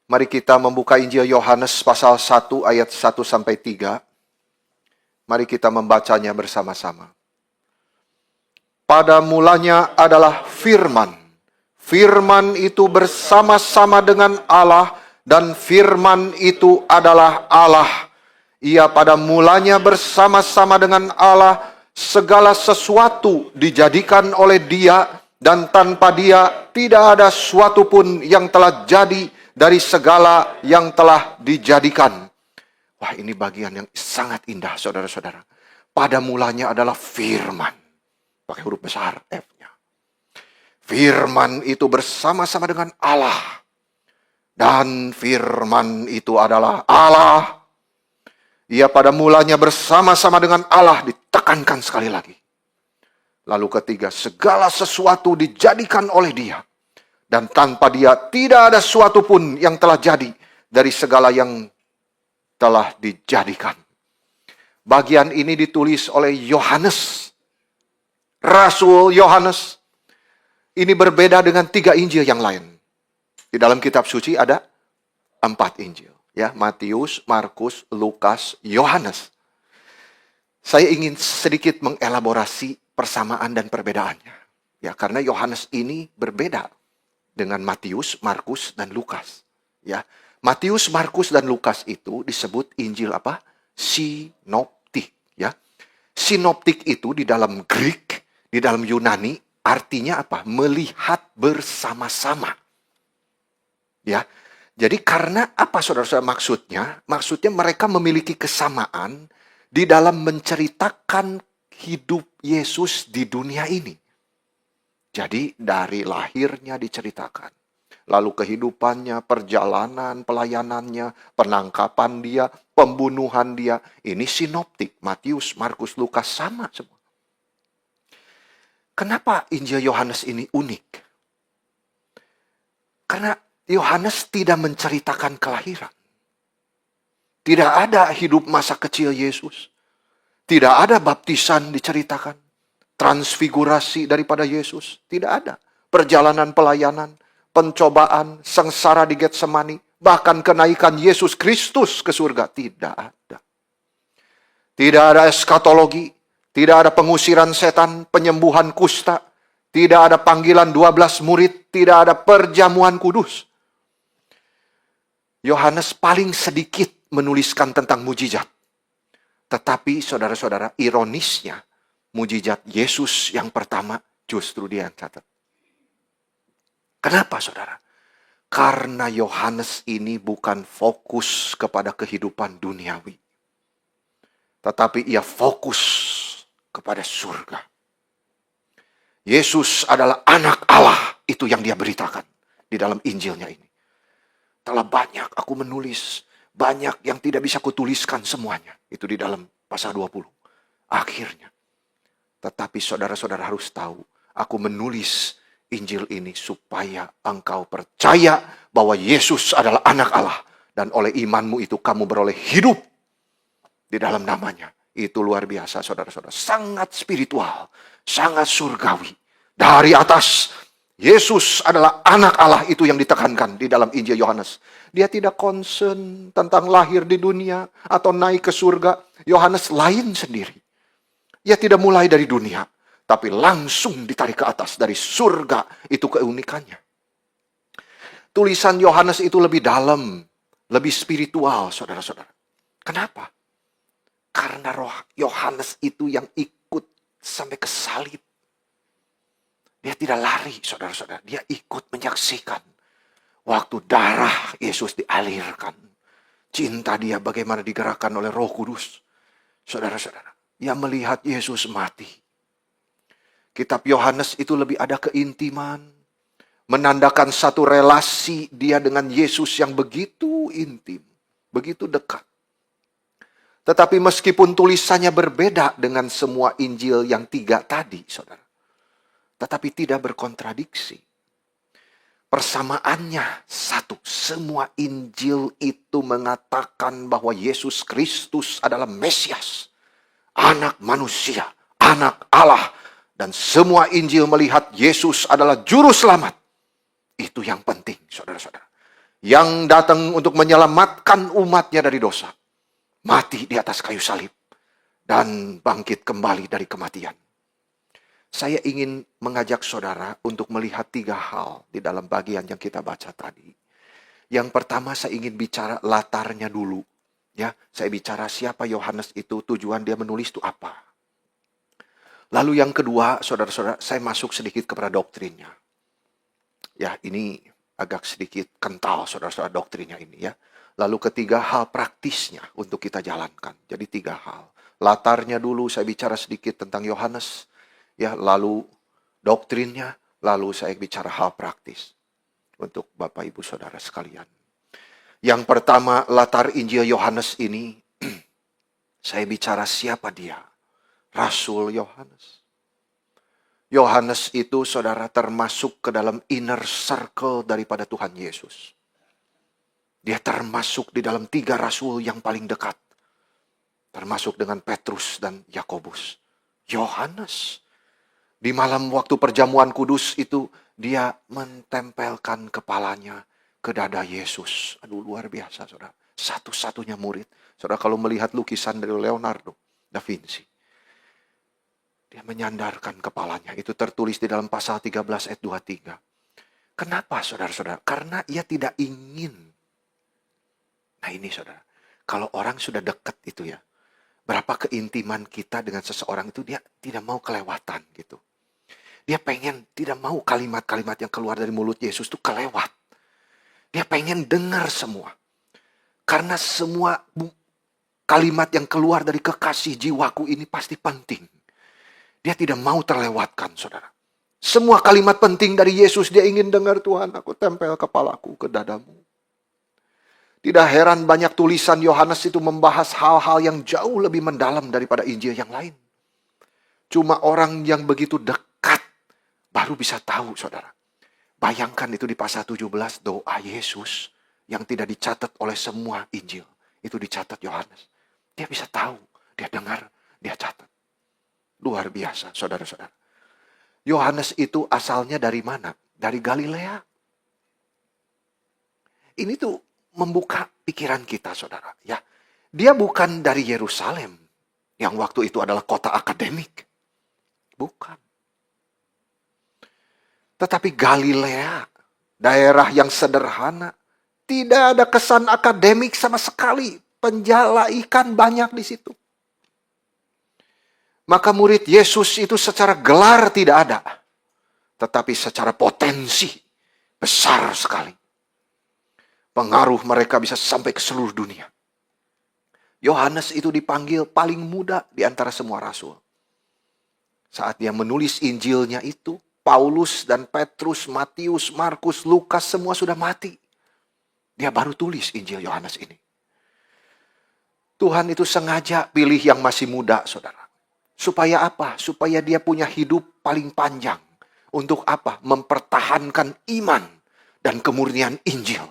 Mari kita membuka Injil Yohanes pasal 1 ayat 1-3. Mari kita membacanya bersama-sama. Pada mulanya adalah firman. Firman itu bersama-sama dengan Allah, dan firman itu adalah Allah. Ia pada mulanya bersama-sama dengan Allah. Segala sesuatu dijadikan oleh Dia, dan tanpa Dia tidak ada suatu pun yang telah jadi dari segala yang telah dijadikan. Wah, ini bagian yang sangat indah, saudara-saudara. Pada mulanya adalah firman. Pakai huruf besar F-nya. Firman itu bersama-sama dengan Allah. Dan firman itu adalah Allah. Ia pada mulanya bersama-sama dengan Allah, ditekankan sekali lagi. Lalu ketiga, segala sesuatu dijadikan oleh Dia. Dan tanpa Dia tidak ada suatu pun yang telah jadi dari segala yang telah dijadikan. Bagian ini ditulis oleh Yohanes, Rasul Yohanes. Ini berbeda dengan 3 Injil yang lain. Di dalam kitab suci ada 4 Injil. Ya, Matius, Markus, Lukas, Yohanes. Saya ingin sedikit mengelaborasi persamaan dan perbedaannya. Ya, karena Yohanes ini berbeda dengan Matius, Markus, dan Lukas. Ya, Matius, Markus, dan Lukas itu disebut Injil apa? Sinoptik. Ya, sinoptik itu di dalam Greek, di dalam Yunani, artinya apa? Melihat bersama-sama. Ya, jadi karena apa, saudara-saudara, maksudnya? Maksudnya mereka memiliki kesamaan di dalam menceritakan hidup Yesus di dunia ini. Jadi dari lahirnya diceritakan. Lalu kehidupannya, perjalanan, pelayanannya, penangkapan Dia, pembunuhan Dia. Ini sinoptik. Matius, Markus, Lukas sama semua. Kenapa Injil Yohanes ini unik? Karena Yohanes tidak menceritakan kelahiran. Tidak ada hidup masa kecil Yesus. Tidak ada baptisan diceritakan. Transfigurasi daripada Yesus. Tidak ada. Perjalanan pelayanan, pencobaan, sengsara di Getsemani, bahkan kenaikan Yesus Kristus ke surga. Tidak ada. Tidak ada eskatologi. Tidak ada pengusiran setan, penyembuhan kusta. Tidak ada panggilan 12 murid. Tidak ada perjamuan kudus. Yohanes paling sedikit menuliskan tentang mujizat. Tetapi saudara-saudara, ironisnya, mujizat Yesus yang pertama justru dia yang catat. Kenapa, saudara? Karena Yohanes ini bukan fokus kepada kehidupan duniawi. Tetapi ia fokus kepada surga. Yesus adalah anak Allah. Itu yang dia beritakan di dalam Injilnya ini. Telah banyak aku menulis. Banyak yang tidak bisa kutuliskan semuanya. Itu di dalam pasal 20. Akhirnya. Tetapi saudara-saudara harus tahu. Aku menulis Injil ini supaya engkau percaya bahwa Yesus adalah anak Allah. Dan oleh imanmu itu kamu beroleh hidup di dalam namanya. Itu luar biasa, saudara-saudara. Sangat spiritual. Sangat surgawi. Dari atas, Yesus adalah anak Allah, itu yang ditekankan di dalam Injil Yohanes. Dia tidak concern tentang lahir di dunia atau naik ke surga. Yohanes lain sendiri. Ia tidak mulai dari dunia, tapi langsung ditarik ke atas dari surga. Itu keunikannya. Tulisan Yohanes itu lebih dalam, lebih spiritual, saudara-saudara. Kenapa? Karena roh Yohanes itu yang ikut sampai ke salib. Dia tidak lari, saudara-saudara. Dia ikut menyaksikan waktu darah Yesus dialirkan. Cinta dia bagaimana digerakkan oleh Roh Kudus. Saudara-saudara, ia melihat Yesus mati. Kitab Yohanes itu lebih ada keintiman. Menandakan satu relasi dia dengan Yesus yang begitu intim. Begitu dekat. Tetapi meskipun tulisannya berbeda dengan semua Injil yang 3 tadi, saudara. Tetapi tidak berkontradiksi. Persamaannya satu. Semua Injil itu mengatakan bahwa Yesus Kristus adalah Mesias. Anak manusia. Anak Allah. Dan semua Injil melihat Yesus adalah juru selamat. Itu yang penting, saudara-saudara. yang datang untuk menyelamatkan umatnya dari dosa, mati di atas kayu salib, dan bangkit kembali dari kematian. Saya ingin mengajak saudara untuk melihat 3 hal di dalam bagian yang kita baca tadi. Yang pertama, saya ingin bicara latarnya dulu. Ya, saya bicara siapa Yohanes itu, tujuan dia menulis itu apa. Lalu yang kedua, saudara-saudara, saya masuk sedikit kepada doktrinnya. Ya, ini agak sedikit kental, saudara-saudara, doktrinnya ini ya. Lalu ketiga, hal praktisnya untuk kita jalankan. Jadi 3 hal. Latarnya dulu, saya bicara sedikit tentang Yohanes. Ya, lalu doktrinnya, lalu saya bicara hal praktis. Untuk Bapak Ibu Saudara sekalian. Yang pertama, latar Injil Yohanes ini, saya bicara siapa dia. Rasul Yohanes. Yohanes itu saudara termasuk ke dalam inner circle daripada Tuhan Yesus. Dia termasuk di dalam 3 rasul yang paling dekat. Termasuk dengan Petrus dan Yakobus. Yohanes. Di malam waktu perjamuan kudus itu dia mentempelkan kepalanya ke dada Yesus. Aduh, luar biasa saudara. Satu-satunya murid. Saudara kalau melihat lukisan dari Leonardo da Vinci. Dia menyandarkan kepalanya. Itu tertulis di dalam pasal 13 ayat 23. Kenapa saudara-saudara? Karena ia tidak ingin. Nah ini saudara. Kalau orang sudah dekat itu ya. Berapa keintiman kita dengan seseorang itu dia tidak mau kelewatan gitu. Dia pengen tidak mau kalimat-kalimat yang keluar dari mulut Yesus itu kelewat. Dia pengen dengar semua. Karena semua kalimat yang keluar dari kekasih jiwaku ini pasti penting. Dia tidak mau terlewatkan, saudara. Semua kalimat penting dari Yesus dia ingin dengar. Tuhan, aku tempel kepalaku ke dadamu. Tidak heran banyak tulisan Yohanes itu membahas hal-hal yang jauh lebih mendalam daripada Injil yang lain. Cuma orang yang begitu dekat baru bisa tahu, saudara. Bayangkan itu di pasal 17 doa Yesus yang tidak dicatat oleh semua Injil. Itu dicatat Yohanes. Dia bisa tahu, dia dengar, dia catat. Luar biasa, saudara-saudara. Yohanes itu asalnya dari mana? Dari Galilea. Ini tuh membuka pikiran kita, saudara. Ya, dia bukan dari Yerusalem, yang waktu itu adalah kota akademik. Bukan. Tetapi Galilea, daerah yang sederhana, tidak ada kesan akademik sama sekali. Penjala ikan banyak di situ. Maka murid Yesus itu secara gelar tidak ada. Tetapi secara potensi besar sekali. Pengaruh mereka bisa sampai ke seluruh dunia. Yohanes itu dipanggil paling muda di antara semua rasul. Saat dia menulis Injilnya itu, Paulus dan Petrus, Matius, Markus, Lukas semua sudah mati. Dia baru tulis Injil Yohanes ini. Tuhan itu sengaja pilih yang masih muda, saudara. Supaya apa? Supaya dia punya hidup paling panjang. Untuk apa? Mempertahankan iman dan kemurnian Injil.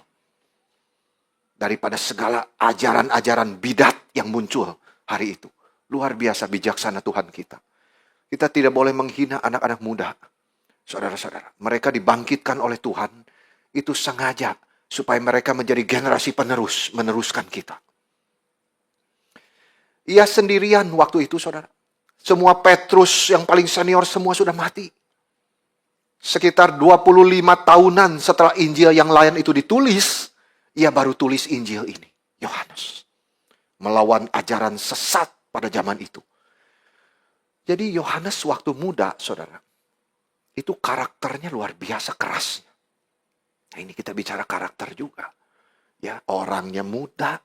Daripada segala ajaran-ajaran bidat yang muncul hari itu. Luar biasa bijaksana Tuhan kita. Kita tidak boleh menghina anak-anak muda. Saudara-saudara, mereka dibangkitkan oleh Tuhan. Itu sengaja supaya mereka menjadi generasi penerus, meneruskan kita. Ia sendirian waktu itu, saudara. Semua Petrus yang paling senior semua sudah mati. Sekitar 25 tahunan setelah Injil yang lain itu ditulis, ia baru tulis Injil ini, Yohanes. Melawan ajaran sesat pada zaman itu. Jadi Yohanes waktu muda, saudara, itu karakternya luar biasa kerasnya. Nah, ini kita bicara karakter juga. Ya, orangnya muda,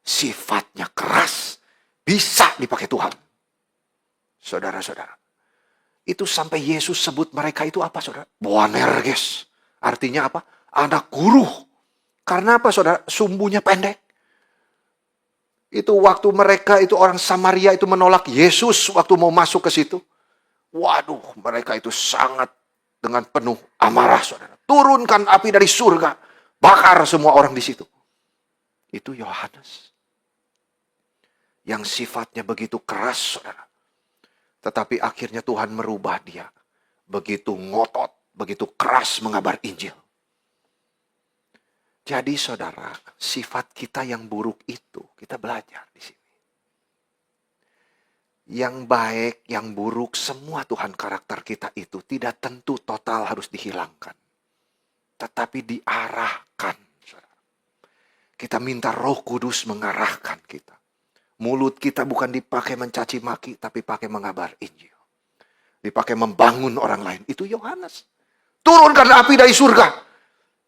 sifatnya keras, bisa dipakai Tuhan. Saudara-saudara. Itu sampai Yesus sebut mereka itu apa, saudara? Boanerges. Artinya apa? Anak guru. Karena apa, saudara? Sumbunya pendek. Itu waktu mereka itu orang Samaria itu menolak Yesus waktu mau masuk ke situ. Waduh, mereka itu sangat dengan penuh amarah, saudara. Turunkan api dari surga. Bakar semua orang di situ. Itu Yohanes. Yang sifatnya begitu keras, saudara. Tetapi akhirnya Tuhan merubah dia. Begitu ngotot, begitu keras mengabar Injil. Jadi saudara, sifat kita yang buruk itu, kita belajar di sini. Yang baik, yang buruk, semua Tuhan karakter kita itu tidak tentu total harus dihilangkan. Tetapi diarahkan. Saudara. Kita minta Roh Kudus mengarahkan kita. Mulut kita bukan dipakai mencaci maki, tapi pakai mengabar Injil. Dipakai membangun orang lain. Itu Yohanes. Turunkan api dari surga.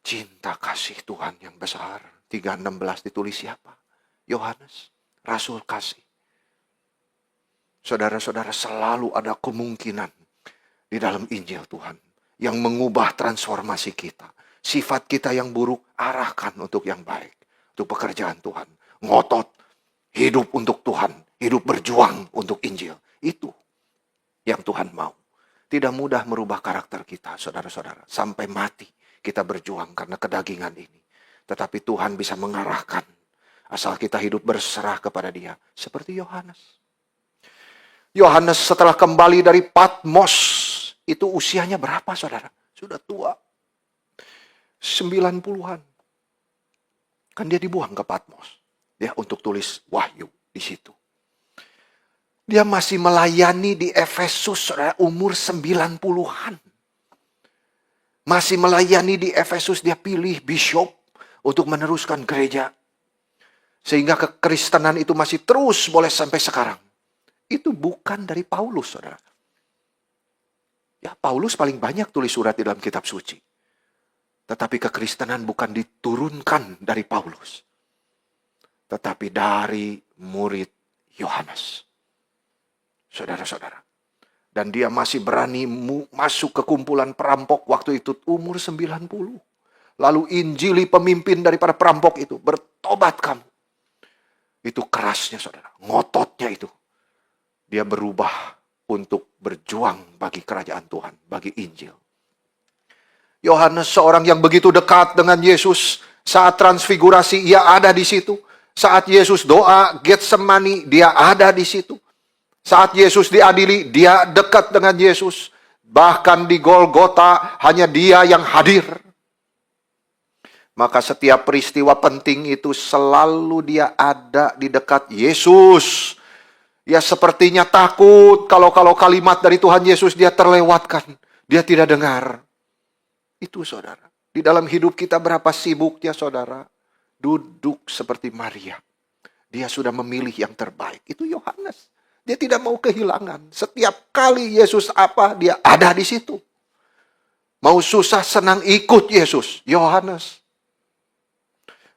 Cinta kasih Tuhan yang besar. 3:16 ditulis siapa? Yohanes. Rasul kasih. Saudara-saudara, selalu ada kemungkinan di dalam Injil Tuhan. Yang mengubah transformasi kita. Sifat kita yang buruk, arahkan untuk yang baik. Untuk pekerjaan Tuhan. Ngotot. Hidup untuk Tuhan. Hidup berjuang untuk Injil. Itu yang Tuhan mau. Tidak mudah merubah karakter kita, saudara-saudara. Sampai mati kita berjuang karena kedagingan ini. Tetapi Tuhan bisa mengarahkan. Asal kita hidup berserah kepada Dia. Seperti Yohanes. Yohanes setelah kembali dari Patmos. Itu usianya berapa, saudara? Sudah tua. 90-an. Kan dia dibuang ke Patmos. Dia untuk tulis wahyu di situ. Dia masih melayani di Efesus, saudara, umur 90-an. Masih melayani di Efesus, dia pilih bishop untuk meneruskan gereja. Sehingga kekristenan itu masih terus boleh sampai sekarang. Itu bukan dari Paulus, saudara. Ya, Paulus paling banyak tulis surat di dalam kitab suci. Tetapi kekristenan bukan diturunkan dari Paulus. Tetapi dari murid Yohanes. Saudara-saudara. Dan dia masih berani masuk ke kumpulan perampok waktu itu umur 90. Lalu injili pemimpin daripada perampok itu. Bertobat kamu. Itu kerasnya saudara. Ngototnya itu. Dia berubah untuk berjuang bagi kerajaan Tuhan. Bagi Injil. Yohanes seorang yang begitu dekat dengan Yesus. Saat transfigurasi ia ada di situ. Saat Yesus doa Getsemani dia ada di situ. Saat Yesus diadili, dia dekat dengan Yesus. Bahkan di Golgota, hanya dia yang hadir. Maka setiap peristiwa penting itu selalu dia ada di dekat Yesus. Ya sepertinya takut kalau kalimat dari Tuhan Yesus dia terlewatkan. Dia tidak dengar. Itu saudara. Di dalam hidup kita berapa sibuknya saudara. Duduk seperti Maria. Dia sudah memilih yang terbaik. Itu Yohanes. Dia tidak mau kehilangan. Setiap kali Yesus apa, dia ada di situ. Mau susah senang ikut Yesus. Yohanes.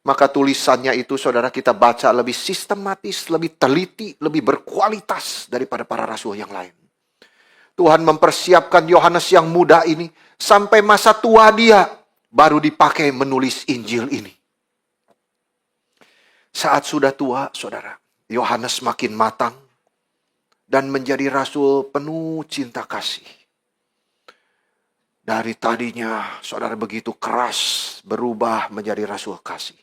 Maka tulisannya itu saudara kita baca lebih sistematis, lebih teliti, lebih berkualitas daripada para rasul yang lain. Tuhan mempersiapkan Yohanes yang muda ini. Sampai masa tua dia baru dipakai menulis Injil ini. Saat sudah tua saudara, Yohanes makin matang. Dan menjadi rasul penuh cinta kasih. Dari tadinya saudara begitu keras berubah menjadi rasul kasih.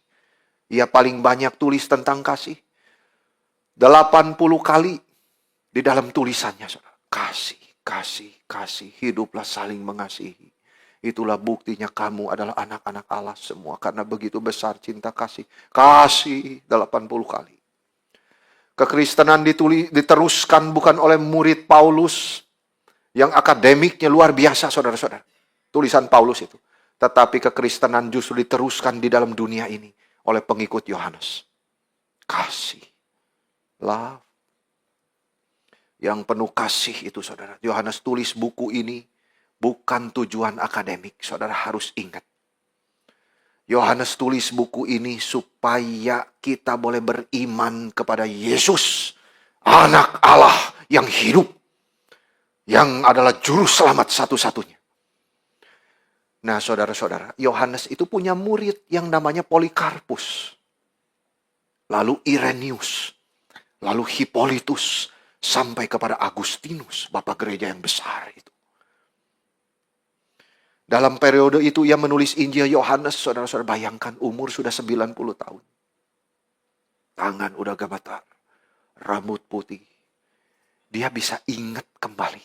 Ia paling banyak tulis tentang kasih. 80 kali di dalam tulisannya saudara. Kasih, kasih, kasih. Hiduplah saling mengasihi. Itulah buktinya kamu adalah anak-anak Allah semua. Karena begitu besar cinta kasih. Kasih 80 kali. Kekristenan diteruskan bukan oleh murid Paulus yang akademiknya luar biasa saudara-saudara. Tulisan Paulus itu. Tetapi kekristenan justru diteruskan di dalam dunia ini oleh pengikut Yohanes. Kasih. Love. Yang penuh kasih itu saudara. Yohanes tulis buku ini bukan tujuan akademik. Saudara harus ingat. Yohanes tulis buku ini supaya kita boleh beriman kepada Yesus. Anak Allah yang hidup. Yang adalah juru selamat satu-satunya. Nah saudara-saudara, Yohanes itu punya murid yang namanya Polikarpus. Lalu Irenaeus. Lalu Hippolytus. Sampai kepada Agustinus, bapak gereja yang besar itu. Dalam periode itu ia menulis Injil Yohanes, saudara-saudara bayangkan umur sudah 90 tahun. Tangan udah gemetar, rambut putih. Dia bisa ingat kembali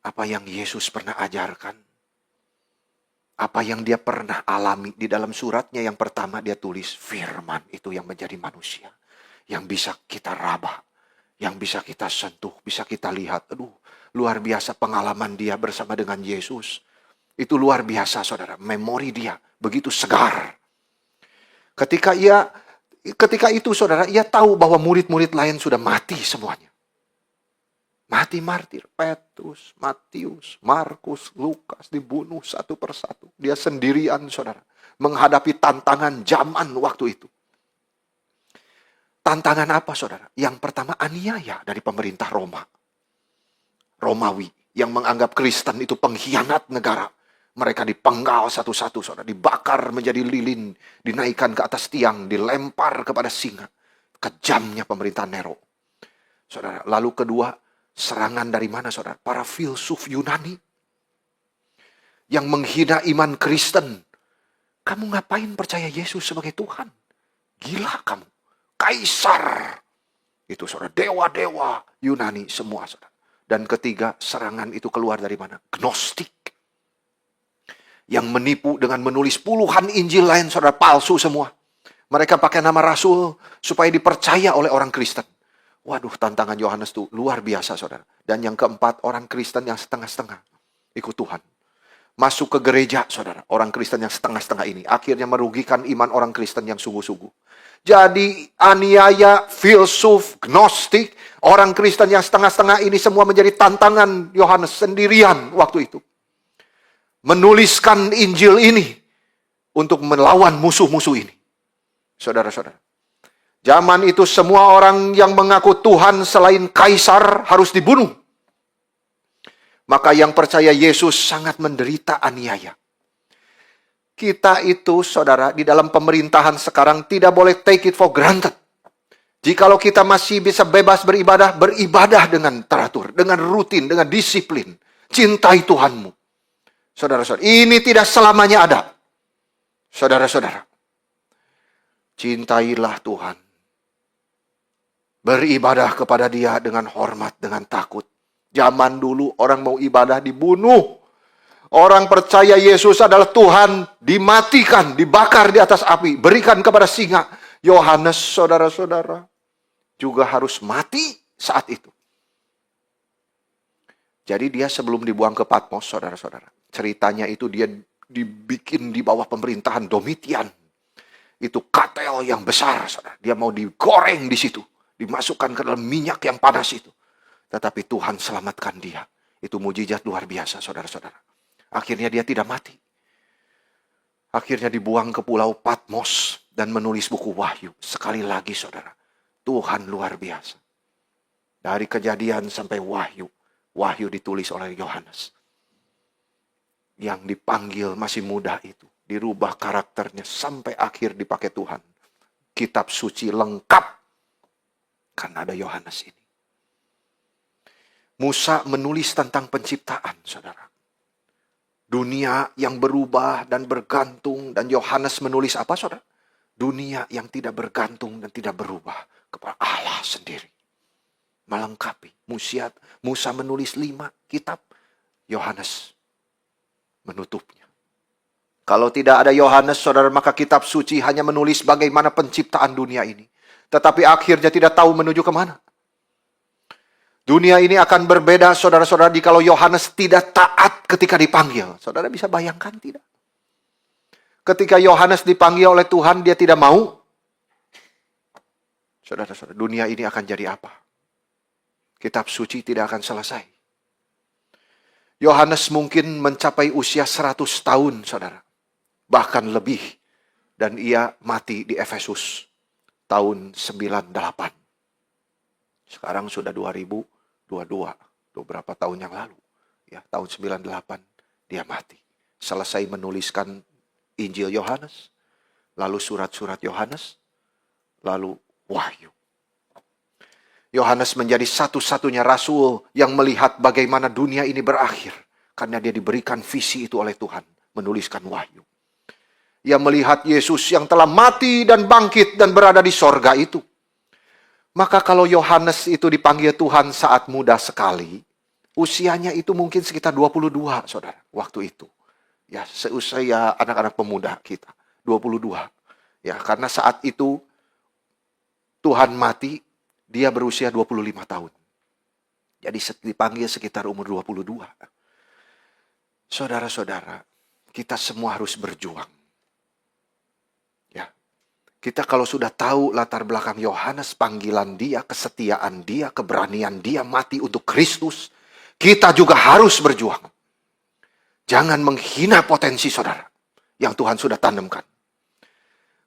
apa yang Yesus pernah ajarkan. Apa yang dia pernah alami di dalam suratnya yang pertama dia tulis, firman itu yang menjadi manusia. Yang bisa kita raba, yang bisa kita sentuh, bisa kita lihat. Aduh, luar biasa pengalaman dia bersama dengan Yesus. Itu luar biasa saudara, memori dia begitu segar. Ketika itu saudara, ia tahu bahwa murid-murid lain sudah mati semuanya. Mati martir, Petrus, Matius, Markus, Lukas dibunuh satu persatu. Dia sendirian saudara, menghadapi tantangan zaman waktu itu. Tantangan apa saudara? Yang pertama aniaya dari pemerintah Romawi yang menganggap Kristen itu pengkhianat negara. Mereka dipenggal satu-satu saudara, dibakar menjadi lilin, dinaikkan ke atas tiang, dilempar kepada singa. Kejamnya pemerintah Nero. Saudara, lalu kedua, serangan dari mana saudara? Para filsuf Yunani yang menghina iman Kristen. Kamu ngapain percaya Yesus sebagai Tuhan? Gila kamu. Kaisar. Itu saudara, dewa-dewa Yunani semua saudara. Dan ketiga, serangan itu keluar dari mana? Gnostik. Yang menipu dengan menulis puluhan Injil lain saudara, palsu semua. Mereka pakai nama rasul supaya dipercaya oleh orang Kristen. Waduh, tantangan Yohanes itu luar biasa saudara. Dan yang keempat, orang Kristen yang setengah-setengah ikut Tuhan. Masuk ke gereja saudara, orang Kristen yang setengah-setengah ini. Akhirnya merugikan iman orang Kristen yang sungguh-sungguh. Jadi aniaya, filsuf, gnostik, orang Kristen yang setengah-setengah ini semua menjadi tantangan Yohanes sendirian waktu itu. Menuliskan Injil ini untuk melawan musuh-musuh ini. Saudara-saudara. Zaman itu semua orang yang mengaku Tuhan selain kaisar harus dibunuh. Maka yang percaya Yesus sangat menderita aniaya. Kita itu saudara di dalam pemerintahan sekarang tidak boleh take it for granted. Jikalau kita masih bisa bebas beribadah, beribadah dengan teratur, dengan rutin, dengan disiplin. Cintai Tuhanmu. Saudara-saudara, ini tidak selamanya ada. Saudara-saudara, cintailah Tuhan. Beribadah kepada Dia dengan hormat, dengan takut. Zaman dulu orang mau ibadah dibunuh. Orang percaya Yesus adalah Tuhan, dimatikan, dibakar di atas api, berikan kepada singa. Yohanes, saudara-saudara, juga harus mati saat itu. Jadi dia sebelum dibuang ke Patmos, saudara-saudara, ceritanya itu dia dibikin di bawah pemerintahan Domitian. Itu katel yang besar, saudara. Dia mau digoreng di situ, dimasukkan ke dalam minyak yang panas itu. Tetapi Tuhan selamatkan dia. Itu mujizat luar biasa, saudara-saudara. Akhirnya dia tidak mati. Akhirnya dibuang ke pulau Patmos dan menulis buku Wahyu. Sekali lagi, saudara, Tuhan luar biasa. Dari Kejadian sampai Wahyu, Wahyu ditulis oleh Yohanes. Yang dipanggil masih muda itu, dirubah karakternya sampai akhir dipakai Tuhan. Kitab suci lengkap karena ada Yohanes ini. Musa menulis tentang penciptaan, saudara. Dunia yang berubah dan bergantung, dan Yohanes menulis apa, saudara? Dunia yang tidak bergantung dan tidak berubah kepada Allah sendiri. Melengkapi. Musa menulis 5 kitab, Yohanes menutupnya. Kalau tidak ada Yohanes, saudara, maka kitab suci hanya menulis bagaimana penciptaan dunia ini. Tetapi akhirnya tidak tahu menuju kemana. Dunia ini akan berbeda, saudara-saudara, jikalau Yohanes tidak taat ketika dipanggil. Saudara bisa bayangkan tidak? Ketika Yohanes dipanggil oleh Tuhan, dia tidak mau. Saudara-saudara, dunia ini akan jadi apa? Kitab suci tidak akan selesai. Yohanes mungkin mencapai usia 100 tahun, saudara. Bahkan lebih. Dan ia mati di Efesus tahun 98. Sekarang sudah 2022, beberapa tahun yang lalu. Ya, tahun 98 dia mati. Selesai menuliskan Injil Yohanes, lalu surat-surat Yohanes, lalu Wahyu. Yohanes menjadi satu-satunya rasul yang melihat bagaimana dunia ini berakhir. Karena dia diberikan visi itu oleh Tuhan, menuliskan Wahyu. Ia melihat Yesus yang telah mati dan bangkit dan berada di sorga itu. Maka kalau Yohanes itu dipanggil Tuhan saat muda sekali, usianya itu mungkin sekitar 22, saudara, waktu itu. Ya, seusia anak-anak pemuda kita, 22. Ya, karena saat itu Tuhan mati, dia berusia 25 tahun. Jadi dipanggil sekitar umur 22. Saudara-saudara, kita semua harus berjuang. Ya. Kita kalau sudah tahu latar belakang Yohanes, panggilan dia, kesetiaan dia, keberanian dia mati untuk Kristus, kita juga harus berjuang. Jangan menghina potensi saudara yang Tuhan sudah tanamkan.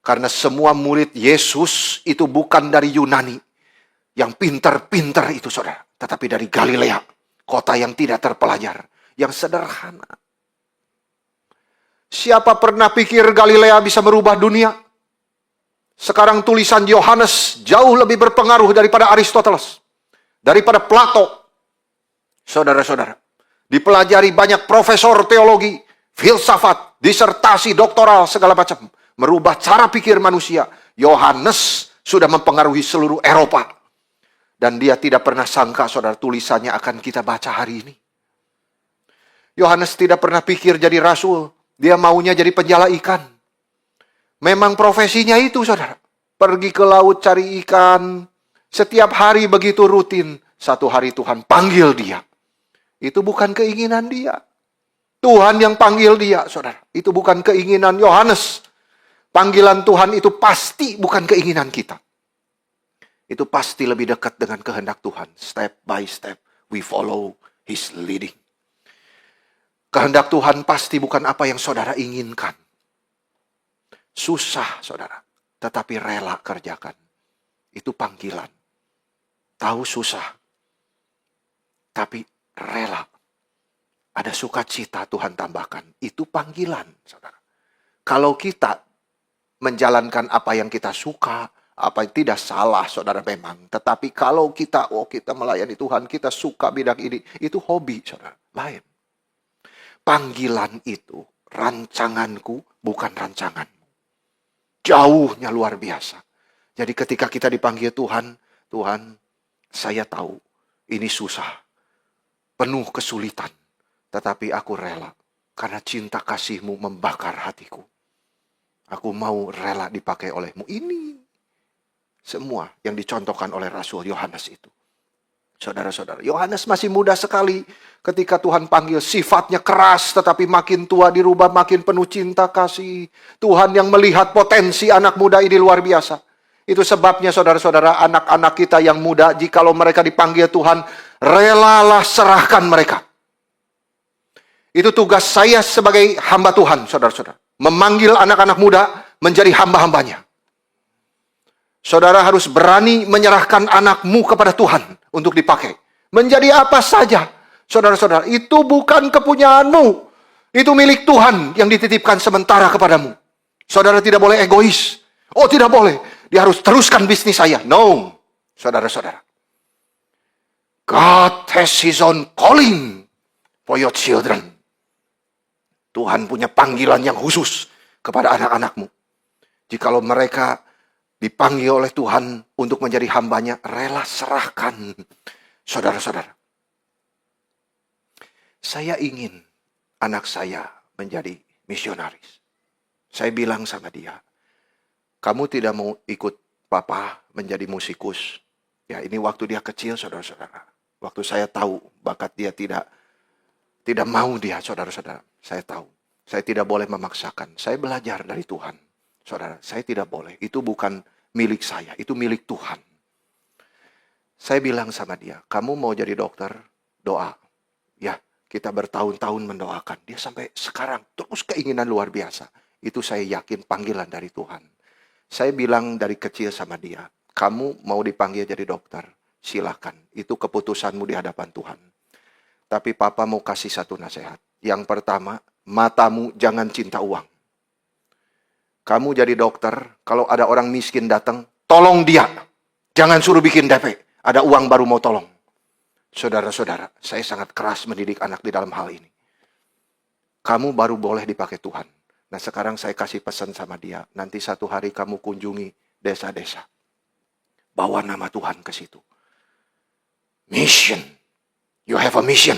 Karena semua murid Yesus itu bukan dari Yunani yang pintar-pintar itu saudara, tetapi dari Galilea, kota yang tidak terpelajar, yang sederhana. Siapa pernah pikir Galilea bisa merubah dunia? Sekarang tulisan Yohanes jauh lebih berpengaruh daripada Aristoteles, daripada Plato. Saudara-saudara, dipelajari banyak profesor teologi, filsafat, disertasi doktoral, segala macam. Merubah cara pikir manusia. Yohanes sudah mempengaruhi seluruh Eropa. Dan dia tidak pernah sangka, saudara, tulisannya akan kita baca hari ini. Yohanes tidak pernah pikir jadi rasul. Dia maunya jadi penjala ikan. Memang profesinya itu, saudara. Pergi ke laut cari ikan. Setiap hari begitu rutin. Satu hari Tuhan panggil dia. Itu bukan keinginan dia. Tuhan yang panggil dia, saudara. Itu bukan keinginan Yohanes. Panggilan Tuhan itu pasti bukan keinginan kita. Itu pasti lebih dekat dengan kehendak Tuhan. Step by step, we follow His leading. Kehendak Tuhan pasti bukan apa yang saudara inginkan. Susah, saudara. Tetapi rela kerjakan. Itu panggilan. Tahu susah. Tapi rela. Ada sukacita Tuhan tambahkan. Itu panggilan, saudara. Kalau kita menjalankan apa yang kita suka, apa yang tidak salah, saudara, memang. Tetapi kalau kita melayani Tuhan, kita suka bidang ini, itu hobi, saudara. Lain. Panggilan itu, rancanganku bukan rancanganmu. Jauhnya luar biasa. Jadi ketika kita dipanggil Tuhan, Tuhan, saya tahu ini susah. Penuh kesulitan. Tetapi aku rela. Karena cinta kasih-Mu membakar hatiku. Aku mau rela dipakai oleh-Mu. Ini semua yang dicontohkan oleh Rasul Yohanes itu. Saudara-saudara, Yohanes masih muda sekali ketika Tuhan panggil. Sifatnya keras, tetapi makin tua dirubah, makin penuh cinta kasih. Tuhan yang melihat potensi anak muda ini luar biasa. Itu sebabnya saudara-saudara, anak-anak kita yang muda, jikalau mereka dipanggil Tuhan, relalah serahkan mereka. Itu tugas saya sebagai hamba Tuhan, saudara-saudara. Memanggil anak-anak muda menjadi hamba-hambanya. Saudara harus berani menyerahkan anakmu kepada Tuhan untuk dipakai. Menjadi apa saja. Saudara-saudara, itu bukan kepunyaanmu. Itu milik Tuhan yang dititipkan sementara kepadamu. Saudara tidak boleh egois. Oh, tidak boleh. Dia harus teruskan bisnis saya. No. Saudara-saudara. God has His own calling for your children. Tuhan punya panggilan yang khusus kepada anak-anakmu. Jikalau mereka dipanggil oleh Tuhan untuk menjadi hambanya, rela serahkan. Saudara-saudara, saya ingin anak saya menjadi misionaris. Saya bilang sama dia, kamu tidak mau ikut papa menjadi musikus? Ya, ini waktu dia kecil, saudara-saudara. Waktu saya tahu bakat dia tidak mau dia, saudara-saudara. Saya tahu. Saya tidak boleh memaksakan. Saya belajar dari Tuhan. Saudara, saya tidak boleh. Itu bukan milik saya. Itu milik Tuhan. Saya bilang sama dia, kamu mau jadi dokter? Doa. Ya, kita bertahun-tahun mendoakan. Dia sampai sekarang terus keinginan luar biasa. Itu saya yakin panggilan dari Tuhan. Saya bilang dari kecil sama dia, kamu mau dipanggil jadi dokter? Silakan. Itu keputusanmu di hadapan Tuhan. Tapi papa mau kasih satu nasihat. Yang pertama, matamu jangan cinta uang. Kamu jadi dokter, kalau ada orang miskin datang, tolong dia. Jangan suruh bikin DP. Ada uang baru mau tolong. Saudara-saudara, saya sangat keras mendidik anak di dalam hal ini. Kamu baru boleh dipakai Tuhan. Nah, sekarang saya kasih pesan sama dia. Nanti satu hari kamu kunjungi desa-desa. Bawa nama Tuhan ke situ. Mission. You have a mission.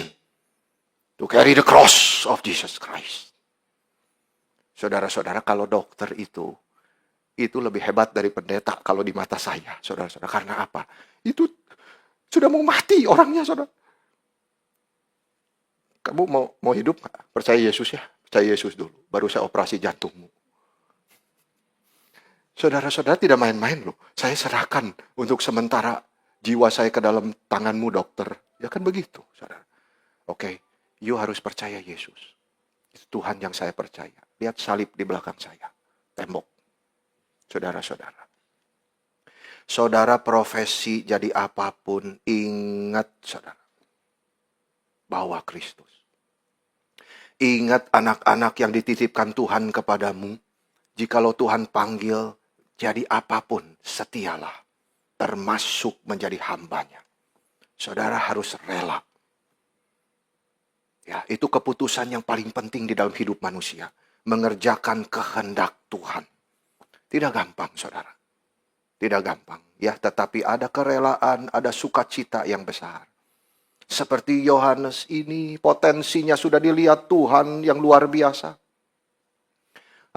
To carry the cross of Jesus Christ. Saudara-saudara, kalau dokter itu lebih hebat dari pendeta kalau di mata saya, saudara-saudara. Karena apa? Itu sudah mau mati orangnya, saudara. Kamu mau hidup nggak? Percaya Yesus ya. Percaya Yesus dulu. Baru saya operasi jantungmu. Saudara-saudara, tidak main-main loh. Saya serahkan untuk sementara jiwa saya ke dalam tanganmu, dokter. Ya kan begitu, saudara. Oke, you harus percaya Yesus. Itu Tuhan yang saya percaya. Lihat salib di belakang saya. Tembok. Saudara-saudara. Saudara profesi jadi apapun, ingat saudara. Bawa Kristus. Ingat anak-anak yang dititipkan Tuhan kepadamu. Jikalau Tuhan panggil, jadi apapun, setialah. Termasuk menjadi hambanya. Saudara harus rela. Ya, itu keputusan yang paling penting di dalam hidup manusia. Mengerjakan kehendak Tuhan. Tidak gampang, saudara. Tidak gampang. Ya, tetapi ada kerelaan, ada sukacita yang besar. Seperti Yohanes ini, potensinya sudah dilihat Tuhan yang luar biasa.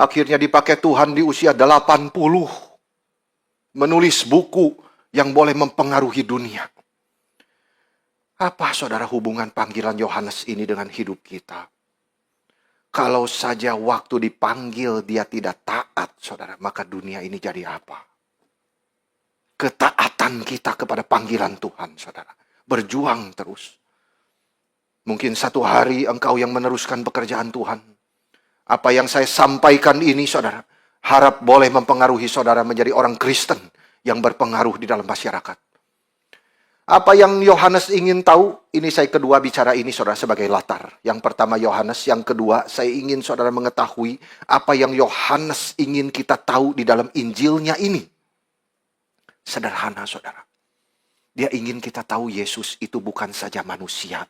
Akhirnya dipakai Tuhan di usia 80. Menulis buku yang boleh mempengaruhi dunia. Apa saudara hubungan panggilan Yohanes ini dengan hidup kita? Kalau saja waktu dipanggil dia tidak taat, saudara, maka dunia ini jadi apa? Ketaatan kita kepada panggilan Tuhan, saudara. Berjuang terus. Mungkin satu hari engkau yang meneruskan pekerjaan Tuhan. Apa yang saya sampaikan ini, saudara, harap boleh mempengaruhi saudara menjadi orang Kristen yang berpengaruh di dalam masyarakat. Apa yang Yohanes ingin tahu, ini saya kedua bicara ini saudara sebagai latar. Yang pertama Yohanes, yang kedua saya ingin saudara mengetahui apa yang Yohanes ingin kita tahu di dalam Injilnya ini. Sederhana saudara. Dia ingin kita tahu Yesus itu bukan saja manusia,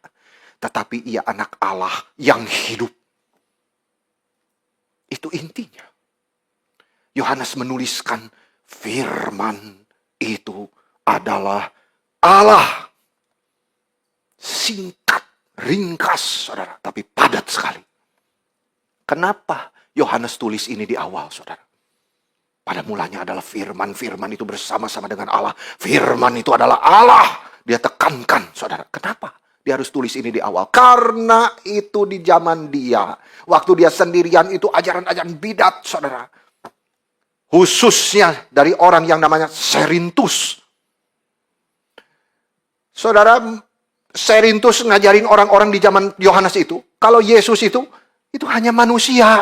tetapi ia anak Allah yang hidup. Itu intinya. Yohanes menuliskan firman itu adalah Allah. Singkat, ringkas, saudara, tapi padat sekali. Kenapa Yohanes tulis ini di awal, saudara? Pada mulanya adalah firman. Firman itu bersama-sama dengan Allah. Firman itu adalah Allah. Dia tekankan, saudara. Kenapa dia harus tulis ini di awal? Karena itu di zaman dia. Waktu dia sendirian itu ajaran-ajaran bidat, saudara. Khususnya dari orang yang namanya Serintus. Saudara, Serintus ngajarin orang-orang di zaman Yohanes itu, kalau Yesus itu hanya manusia.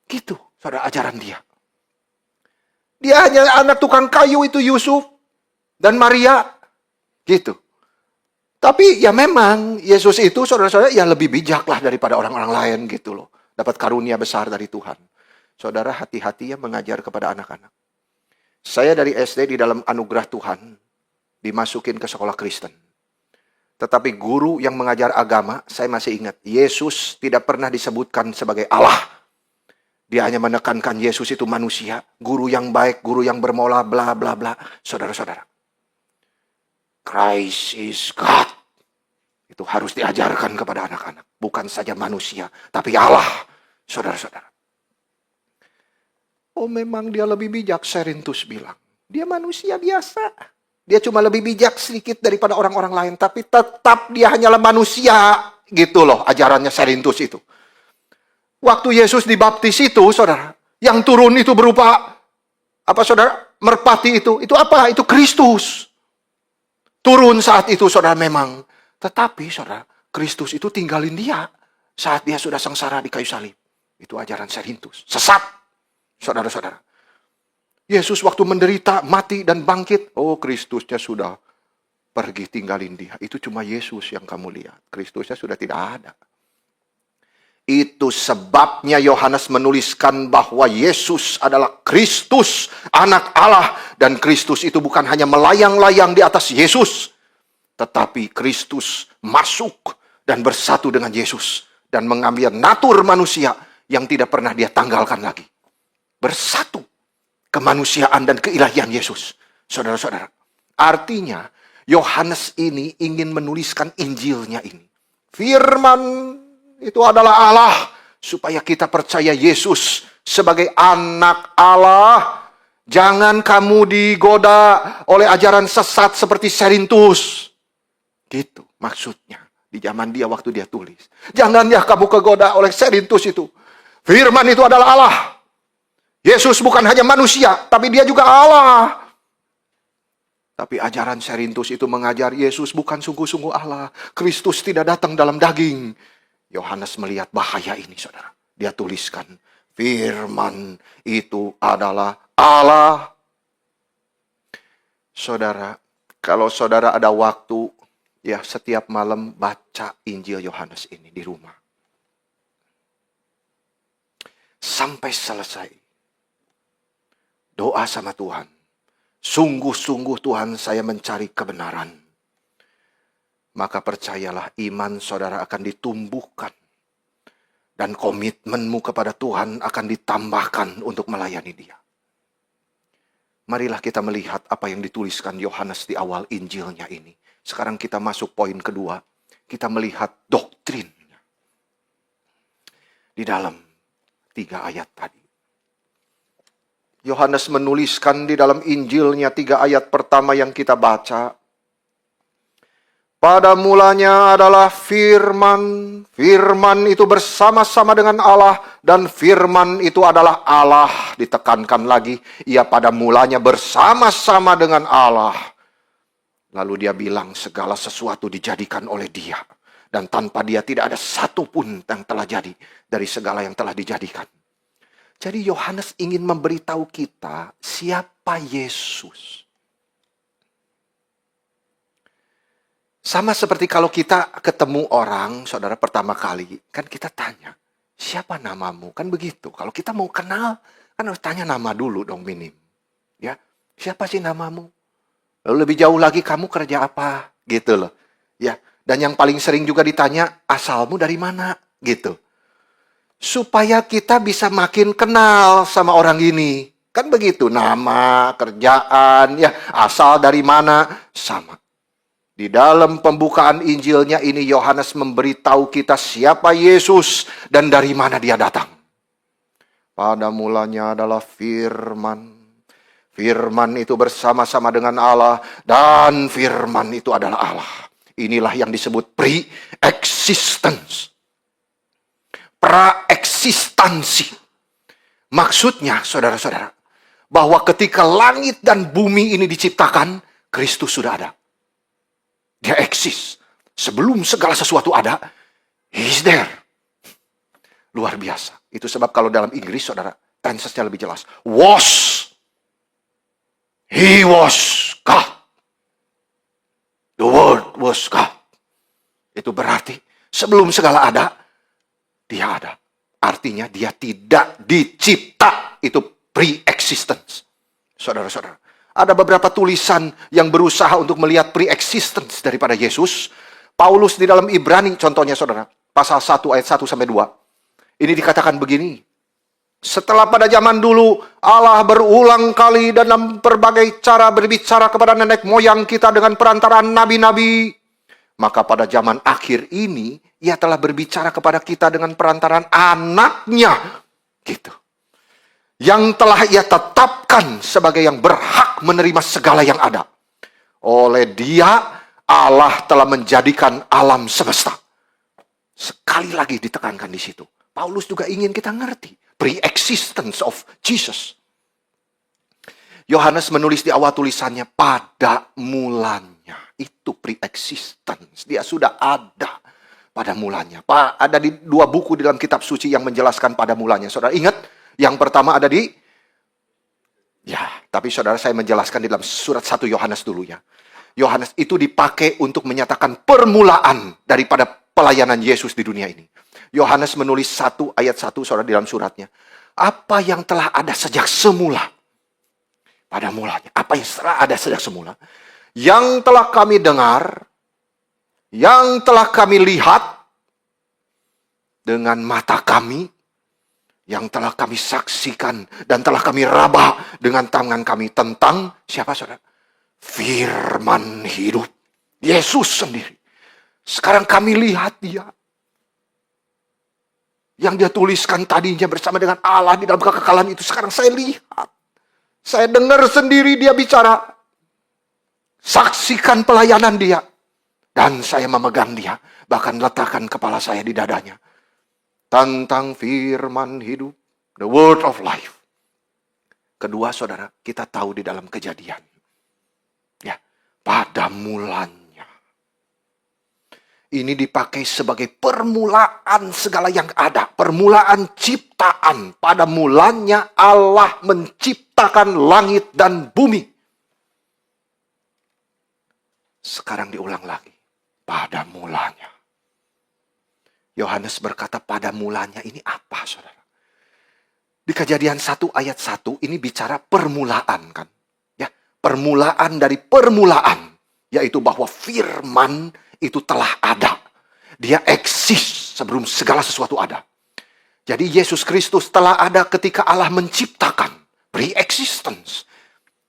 Gitu, saudara, ajaran dia. Dia hanya anak tukang kayu itu Yusuf dan Maria. Gitu. Tapi ya memang Yesus itu, saudara-saudara, ya lebih bijak lah daripada orang-orang lain gitu loh. Dapat karunia besar dari Tuhan. Saudara, hati-hati ya mengajar kepada anak-anak. Saya dari SD di dalam anugerah Tuhan dimasukin ke sekolah Kristen. Tetapi guru yang mengajar agama, saya masih ingat, Yesus tidak pernah disebutkan sebagai Allah. Dia hanya menekankan Yesus itu manusia, guru yang baik, guru yang bermola, bla bla bla. Saudara-saudara, Christ is God. Itu harus diajarkan kepada anak-anak. Bukan saja manusia, tapi Allah. Saudara-saudara. Oh memang dia lebih bijak, Serintus bilang. Dia manusia biasa. Dia cuma lebih bijak sedikit daripada orang-orang lain. Tapi tetap dia hanyalah manusia. Gitu loh ajarannya Serintus itu. Waktu Yesus dibaptis itu, saudara. Yang turun itu berupa, apa saudara? Merpati itu. Itu apa? Itu Kristus. Turun saat itu, saudara, memang. Tetapi, saudara, Kristus itu tinggalin dia. Saat dia sudah sengsara di kayu salib. Itu ajaran Serintus. Sesat. Saudara-saudara. Yesus waktu menderita, mati, dan bangkit. Oh, Kristusnya sudah pergi tinggalin dia. Itu cuma Yesus yang kamu lihat. Kristusnya sudah tidak ada. Itu sebabnya Yohanes menuliskan bahwa Yesus adalah Kristus, anak Allah. Dan Kristus itu bukan hanya melayang-layang di atas Yesus. Tetapi Kristus masuk dan bersatu dengan Yesus. Dan mengambil natur manusia yang tidak pernah dia tanggalkan lagi. Bersatu kemanusiaan dan keilahian Yesus. Saudara-saudara. Artinya Yohanes ini ingin menuliskan Injilnya ini. Firman itu adalah Allah. supaya kita percaya Yesus sebagai anak Allah. Jangan kamu digoda oleh ajaran sesat seperti Serintus. Gitu maksudnya di zaman dia waktu dia tulis. Jangan ya kamu kegoda oleh Serintus itu. Firman itu adalah Allah. Yesus bukan hanya manusia, tapi dia juga Allah. Tapi ajaran Serintus itu mengajar Yesus bukan sungguh-sungguh Allah. Kristus tidak datang dalam daging. Yohanes melihat bahaya ini, saudara. Dia tuliskan, firman itu adalah Allah. Saudara, kalau saudara ada waktu, ya setiap malam baca Injil Yohanes ini di rumah. Sampai selesai. Doa sama Tuhan. Sungguh-sungguh Tuhan, saya mencari kebenaran. Maka percayalah, iman saudara akan ditumbuhkan. Dan komitmenmu kepada Tuhan akan ditambahkan untuk melayani Dia. Marilah kita melihat apa yang dituliskan Yohanes di awal Injilnya ini. Sekarang kita masuk poin kedua. Kita melihat doktrin. Di dalam 3 ayat tadi. Yohanes menuliskan di dalam Injilnya 3 ayat pertama yang kita baca. Pada mulanya adalah firman. Firman itu bersama-sama dengan Allah. Dan firman itu adalah Allah. Ditekankan lagi. Ia pada mulanya bersama-sama dengan Allah. Lalu dia bilang segala sesuatu dijadikan oleh Dia. Dan tanpa Dia tidak ada satu pun yang telah jadi. Dari segala yang telah dijadikan. Jadi Yohanes ingin memberitahu kita siapa Yesus. Sama seperti kalau kita ketemu orang, saudara pertama kali, kan kita tanya, siapa namamu? Kan begitu. Kalau kita mau kenal, kan harus tanya nama dulu dong minim. Ya, siapa sih namamu? Lalu lebih jauh lagi, kamu kerja apa? Gitu loh. Ya, dan yang paling sering juga ditanya, asalmu dari mana? Gitu. Supaya kita bisa makin kenal sama orang ini. Kan begitu, nama, kerjaan, ya asal dari mana, sama. Di dalam pembukaan Injilnya ini Yohanes memberitahu kita siapa Yesus dan dari mana Dia datang. Pada mulanya adalah firman. Firman itu bersama-sama dengan Allah dan firman itu adalah Allah. Inilah yang disebut pre-existence. Praeksistansi. Maksudnya, saudara-saudara, bahwa ketika langit dan bumi ini diciptakan, Kristus sudah ada. Dia eksis. Sebelum segala sesuatu ada, He is there. Luar biasa. Itu sebab kalau dalam Inggris, saudara, tense-nya lebih jelas. Was. He was God. The Word was God. Itu berarti sebelum segala ada, Dia ada. Artinya dia tidak dicipta. Itu pre-existence. Saudara-saudara. Ada beberapa tulisan yang berusaha untuk melihat pre-existence daripada Yesus. Paulus di dalam Ibrani contohnya saudara. Pasal 1 ayat 1 sampai 2. Ini dikatakan begini. Setelah pada zaman dulu Allah berulang kali dalam berbagai cara berbicara kepada nenek moyang kita dengan perantaraan nabi-nabi. Maka pada zaman akhir ini, Ia telah berbicara kepada kita dengan perantaraan anaknya. Gitu. Yang telah Ia tetapkan sebagai yang berhak menerima segala yang ada. Oleh Dia, Allah telah menjadikan alam semesta. Sekali lagi ditekankan di situ. Paulus juga ingin kita ngerti. Pre-existence of Jesus. Yohanes menulis di awal tulisannya, pada mulanya. Itu pre-existence. Dia sudah ada pada mulanya. Ada di 2 buku di dalam kitab suci yang menjelaskan pada mulanya. Saudara ingat? Yang pertama ada di... Ya, tapi saudara saya menjelaskan di dalam surat 1 Yohanes dulu ya. Yohanes itu dipakai untuk menyatakan permulaan daripada pelayanan Yesus di dunia ini. Yohanes menulis 1 ayat 1 saudara di dalam suratnya. Apa yang telah ada sejak semula. Pada mulanya. Apa yang telah ada sejak semula. Yang telah kami dengar, yang telah kami lihat dengan mata kami, yang telah kami saksikan dan telah kami raba dengan tangan kami tentang siapa saudara? Firman hidup. Yesus sendiri. Sekarang kami lihat Dia. Yang dia tuliskan tadinya bersama dengan Allah di dalam kekekalan itu, sekarang saya lihat. Saya dengar sendiri dia bicara. Saksikan pelayanan dia. Dan saya memegang dia. Bahkan letakkan kepala saya di dadanya. Tentang firman hidup. The word of life. Kedua, saudara, kita tahu di dalam Kejadian. Ya, pada mulanya. Ini dipakai sebagai permulaan segala yang ada. Permulaan ciptaan. Pada mulanya Allah menciptakan langit dan bumi. Sekarang diulang lagi. Pada mulanya. Yohanes berkata pada mulanya ini apa, saudara? Di Kejadian 1 ayat 1 ini bicara permulaan kan. Ya, permulaan dari permulaan. Yaitu bahwa firman itu telah ada. Dia eksis sebelum segala sesuatu ada. Jadi Yesus Kristus telah ada ketika Allah menciptakan. Pre-existence.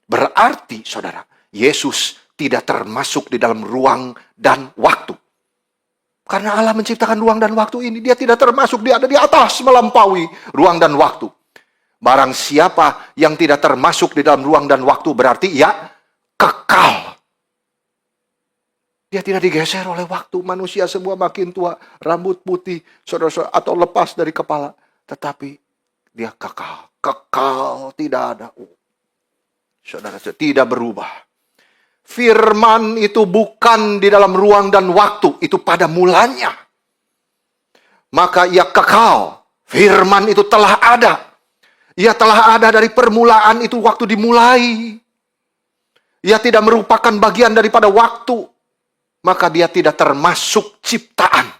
Berarti, saudara, Yesus tidak termasuk di dalam ruang dan waktu. Karena Allah menciptakan ruang dan waktu ini, dia tidak termasuk, dia ada di atas melampaui ruang dan waktu. Barang siapa yang tidak termasuk di dalam ruang dan waktu berarti ia kekal. Dia tidak digeser oleh waktu. Manusia semua makin tua, rambut putih, saudara-saudara, atau lepas dari kepala. Tetapi dia kekal. Kekal, tidak ada. Saudara-saudara, tidak berubah. Firman itu bukan di dalam ruang dan waktu. Itu pada mulanya. Maka ia kekal. Firman itu telah ada. Ia telah ada dari permulaan itu waktu dimulai. Ia tidak merupakan bagian daripada waktu. Maka dia tidak termasuk ciptaan.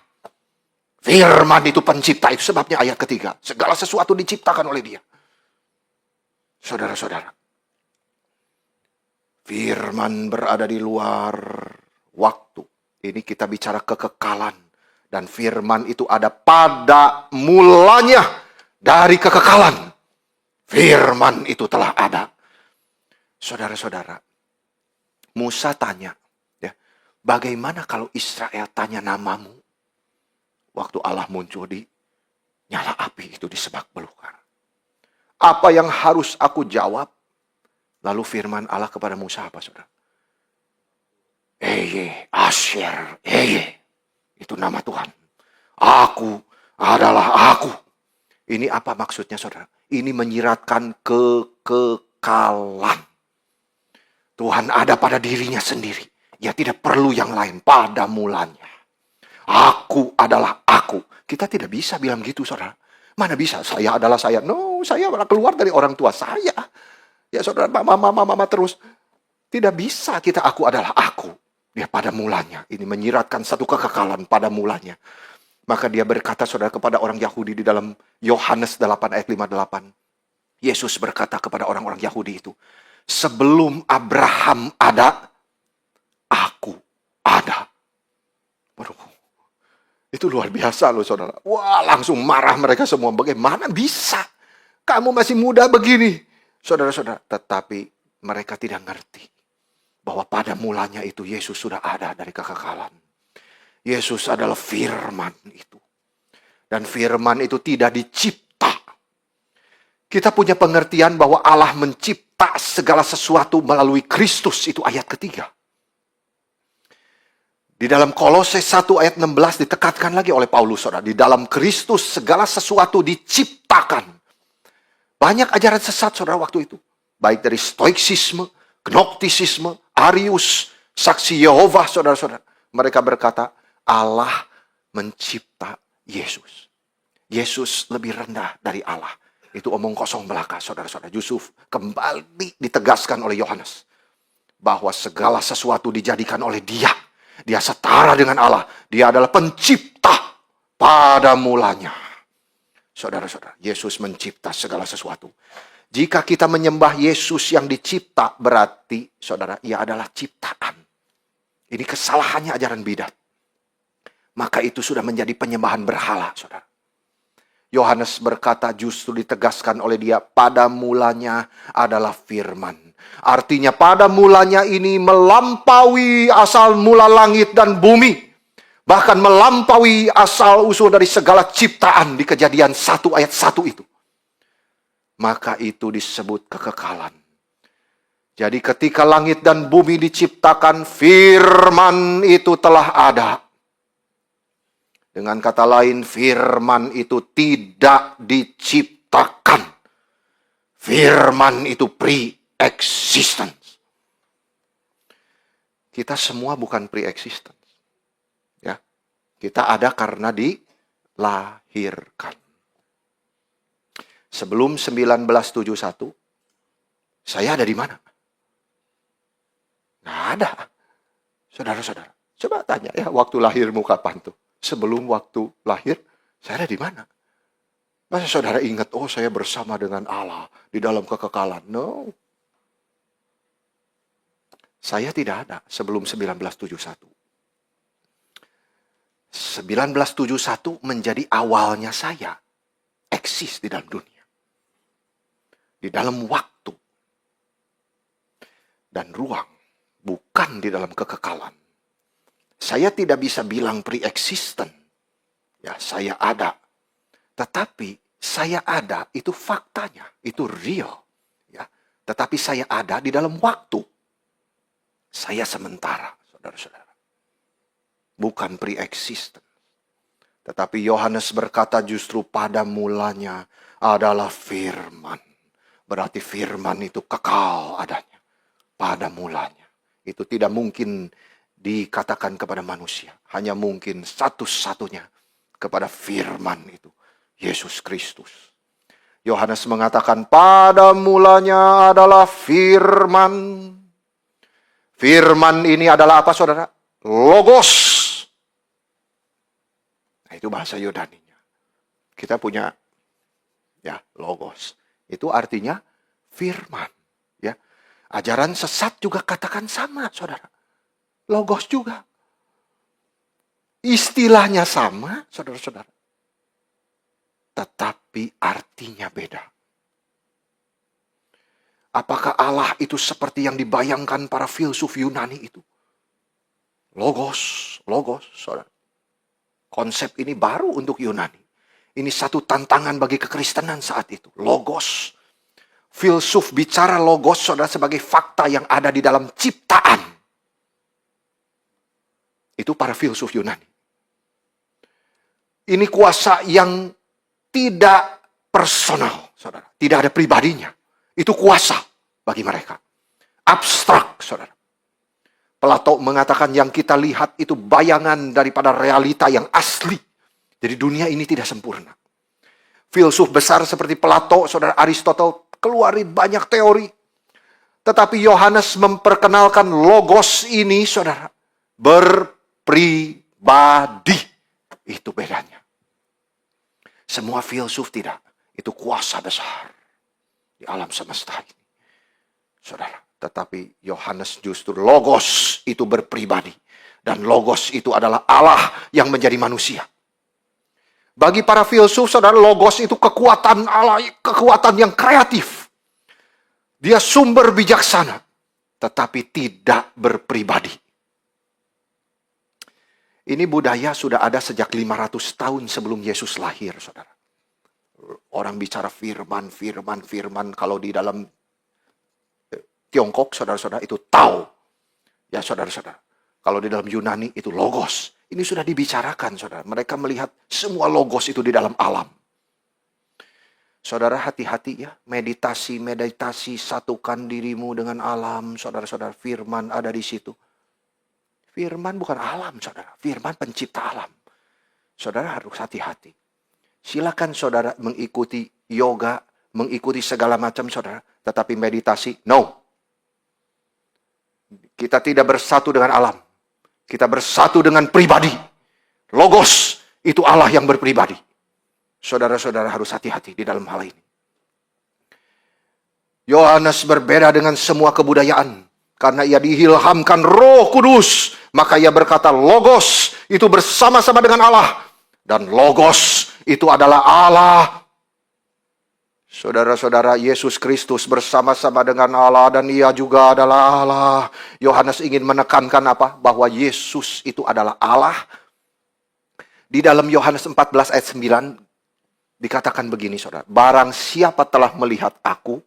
Firman itu pencipta. Itu sebabnya ayat ketiga. Segala sesuatu diciptakan oleh dia. Saudara-saudara. Firman berada di luar waktu. Ini kita bicara kekekalan. Dan firman itu ada pada mulanya dari kekekalan. Firman itu telah ada. Saudara-saudara. Musa tanya. Bagaimana kalau Israel tanya namamu? Waktu Allah muncul di nyala api itu di Semak Belukar. Apa yang harus aku jawab? Lalu firman Allah kepada Musa apa, saudara? Eye, Asher, Eye. Itu nama Tuhan. Aku adalah aku. Ini apa maksudnya, saudara? Ini menyiratkan kekekalan. Tuhan ada pada dirinya sendiri. Ya tidak perlu yang lain pada mulanya. Aku adalah aku. Kita tidak bisa bilang gitu, saudara. Mana bisa, saya adalah saya. No, saya malah keluar dari orang tua saya. Ya saudara, mama terus. Tidak bisa kita aku adalah aku. Dia pada mulanya. Ini menyiratkan satu kekekalan pada mulanya. Maka dia berkata, saudara, kepada orang Yahudi di dalam Yohanes 8 ayat 58. Yesus berkata kepada orang-orang Yahudi itu. Sebelum Abraham ada, aku ada. Waduh, itu luar biasa loh, saudara. Wah, langsung marah mereka semua. Bagaimana bisa? Kamu masih muda begini. Saudara-saudara, tetapi mereka tidak ngerti. Bahwa pada mulanya itu Yesus sudah ada dari kekekalan. Yesus adalah firman itu. Dan firman itu tidak dicipta. Kita punya pengertian bahwa Allah mencipta segala sesuatu melalui Kristus. Itu ayat ketiga. Di dalam Kolose 1 ayat 16 ditekankan lagi oleh Paulus, saudara. Di dalam Kristus segala sesuatu diciptakan. Banyak ajaran sesat, saudara, waktu itu. Baik dari stoiksisme, gnostisisme, Arius, saksi Yehova, saudara-saudara. Mereka berkata, Allah mencipta Yesus. Yesus lebih rendah dari Allah. Itu omong kosong belaka, saudara-saudara. Yusuf kembali ditegaskan oleh Yohanes. Bahwa segala sesuatu dijadikan oleh dia. Dia setara dengan Allah. Dia adalah pencipta pada mulanya. Saudara-saudara, Yesus mencipta segala sesuatu. Jika kita menyembah Yesus yang dicipta, berarti, saudara, ia adalah ciptaan. Ini kesalahannya ajaran bidat. Maka itu sudah menjadi penyembahan berhala, saudara. Yohanes berkata justru ditegaskan oleh dia, pada mulanya adalah firman. Artinya pada mulanya ini melampaui asal mula langit dan bumi. Bahkan melampaui asal-usul dari segala ciptaan di Kejadian 1 ayat 1 itu. Maka itu disebut kekekalan. Jadi ketika langit dan bumi diciptakan, firman itu telah ada. Dengan kata lain, firman itu tidak diciptakan. Firman itu pre-existence. Kita semua bukan pre-existence. Ya, kita ada karena dilahirkan. Sebelum 1971, saya ada di mana? Nggak ada. Saudara-saudara, coba tanya ya, waktu lahirmu kapan tuh? Sebelum waktu lahir, saya ada di mana? Masa saudara ingat, oh saya bersama dengan Allah di dalam kekekalan? No. Saya tidak ada sebelum 1971. 1971 menjadi awalnya saya eksis di dalam dunia. Di dalam waktu dan ruang, bukan di dalam kekekalan. Saya tidak bisa bilang pre-existent. Ya, saya ada. Tetapi saya ada itu faktanya, itu real. Ya. Tetapi saya ada di dalam waktu. Saya sementara, saudara-saudara. Bukan pre-existent. Tetapi Yohanes berkata justru pada mulanya adalah firman. Berarti firman itu kekal adanya. Pada mulanya. Itu tidak mungkin dikatakan kepada manusia. Hanya mungkin satu-satunya kepada firman itu. Yesus Kristus. Yohanes mengatakan pada mulanya adalah firman. Firman ini adalah apa saudara? Logos. Nah, itu bahasa Yunaninya. Kita punya ya logos. Itu artinya firman. Ya, ajaran sesat juga katakan sama saudara. Logos juga. Istilahnya sama saudara-saudara. Tetapi artinya beda. Apakah Allah itu seperti yang dibayangkan para filsuf Yunani itu? Logos, saudara. Konsep ini baru untuk Yunani. Ini satu tantangan bagi kekristenan saat itu. Logos. Filsuf bicara logos, saudara, sebagai fakta yang ada di dalam ciptaan. Itu para filsuf Yunani. Ini kuasa yang tidak personal, saudara. Tidak ada pribadinya. Itu kuasa bagi mereka. Abstrak, saudara. Plato mengatakan yang kita lihat itu bayangan daripada realita yang asli. Jadi dunia ini tidak sempurna. Filsuf besar seperti Plato, saudara, Aristotle keluarin banyak teori. Tetapi Yohanes memperkenalkan logos ini, saudara, berpribadi. Itu bedanya. Semua filsuf tidak. Itu kuasa besar di alam semesta ini. Saudara, tetapi Yohanes justru logos itu berpribadi. Dan logos itu adalah Allah yang menjadi manusia. Bagi para filsuf, saudara, logos itu kekuatan Allah, kekuatan yang kreatif. Dia sumber bijaksana, tetapi tidak berpribadi. Ini budaya sudah ada sejak 500 tahun sebelum Yesus lahir, saudara. Orang bicara firman. Kalau di dalam Tiongkok, saudara-saudara, itu Tao. Ya, saudara-saudara. Kalau di dalam Yunani, itu logos. Ini sudah dibicarakan, saudara. Mereka melihat semua logos itu di dalam alam. Saudara, hati-hati ya. Meditasi, satukan dirimu dengan alam. Saudara-saudara, firman ada di situ. Firman bukan alam, saudara. Firman pencipta alam. Saudara harus hati-hati. Silakan saudara mengikuti yoga, mengikuti segala macam, saudara. Tetapi meditasi, no. Kita tidak bersatu dengan alam. Kita bersatu dengan pribadi. Logos, itu Allah yang berpribadi. Saudara-saudara harus hati-hati di dalam hal ini. Yohanes berbeda dengan semua kebudayaan. Karena ia diilhamkan Roh Kudus. Maka ia berkata, logos itu bersama-sama dengan Allah. Dan logos itu adalah Allah. Saudara-saudara, Yesus Kristus bersama-sama dengan Allah. Dan ia juga adalah Allah. Yohanes ingin menekankan apa? Bahwa Yesus itu adalah Allah. Di dalam Yohanes 14 ayat 9 dikatakan begini, saudara. Barang siapa telah melihat aku,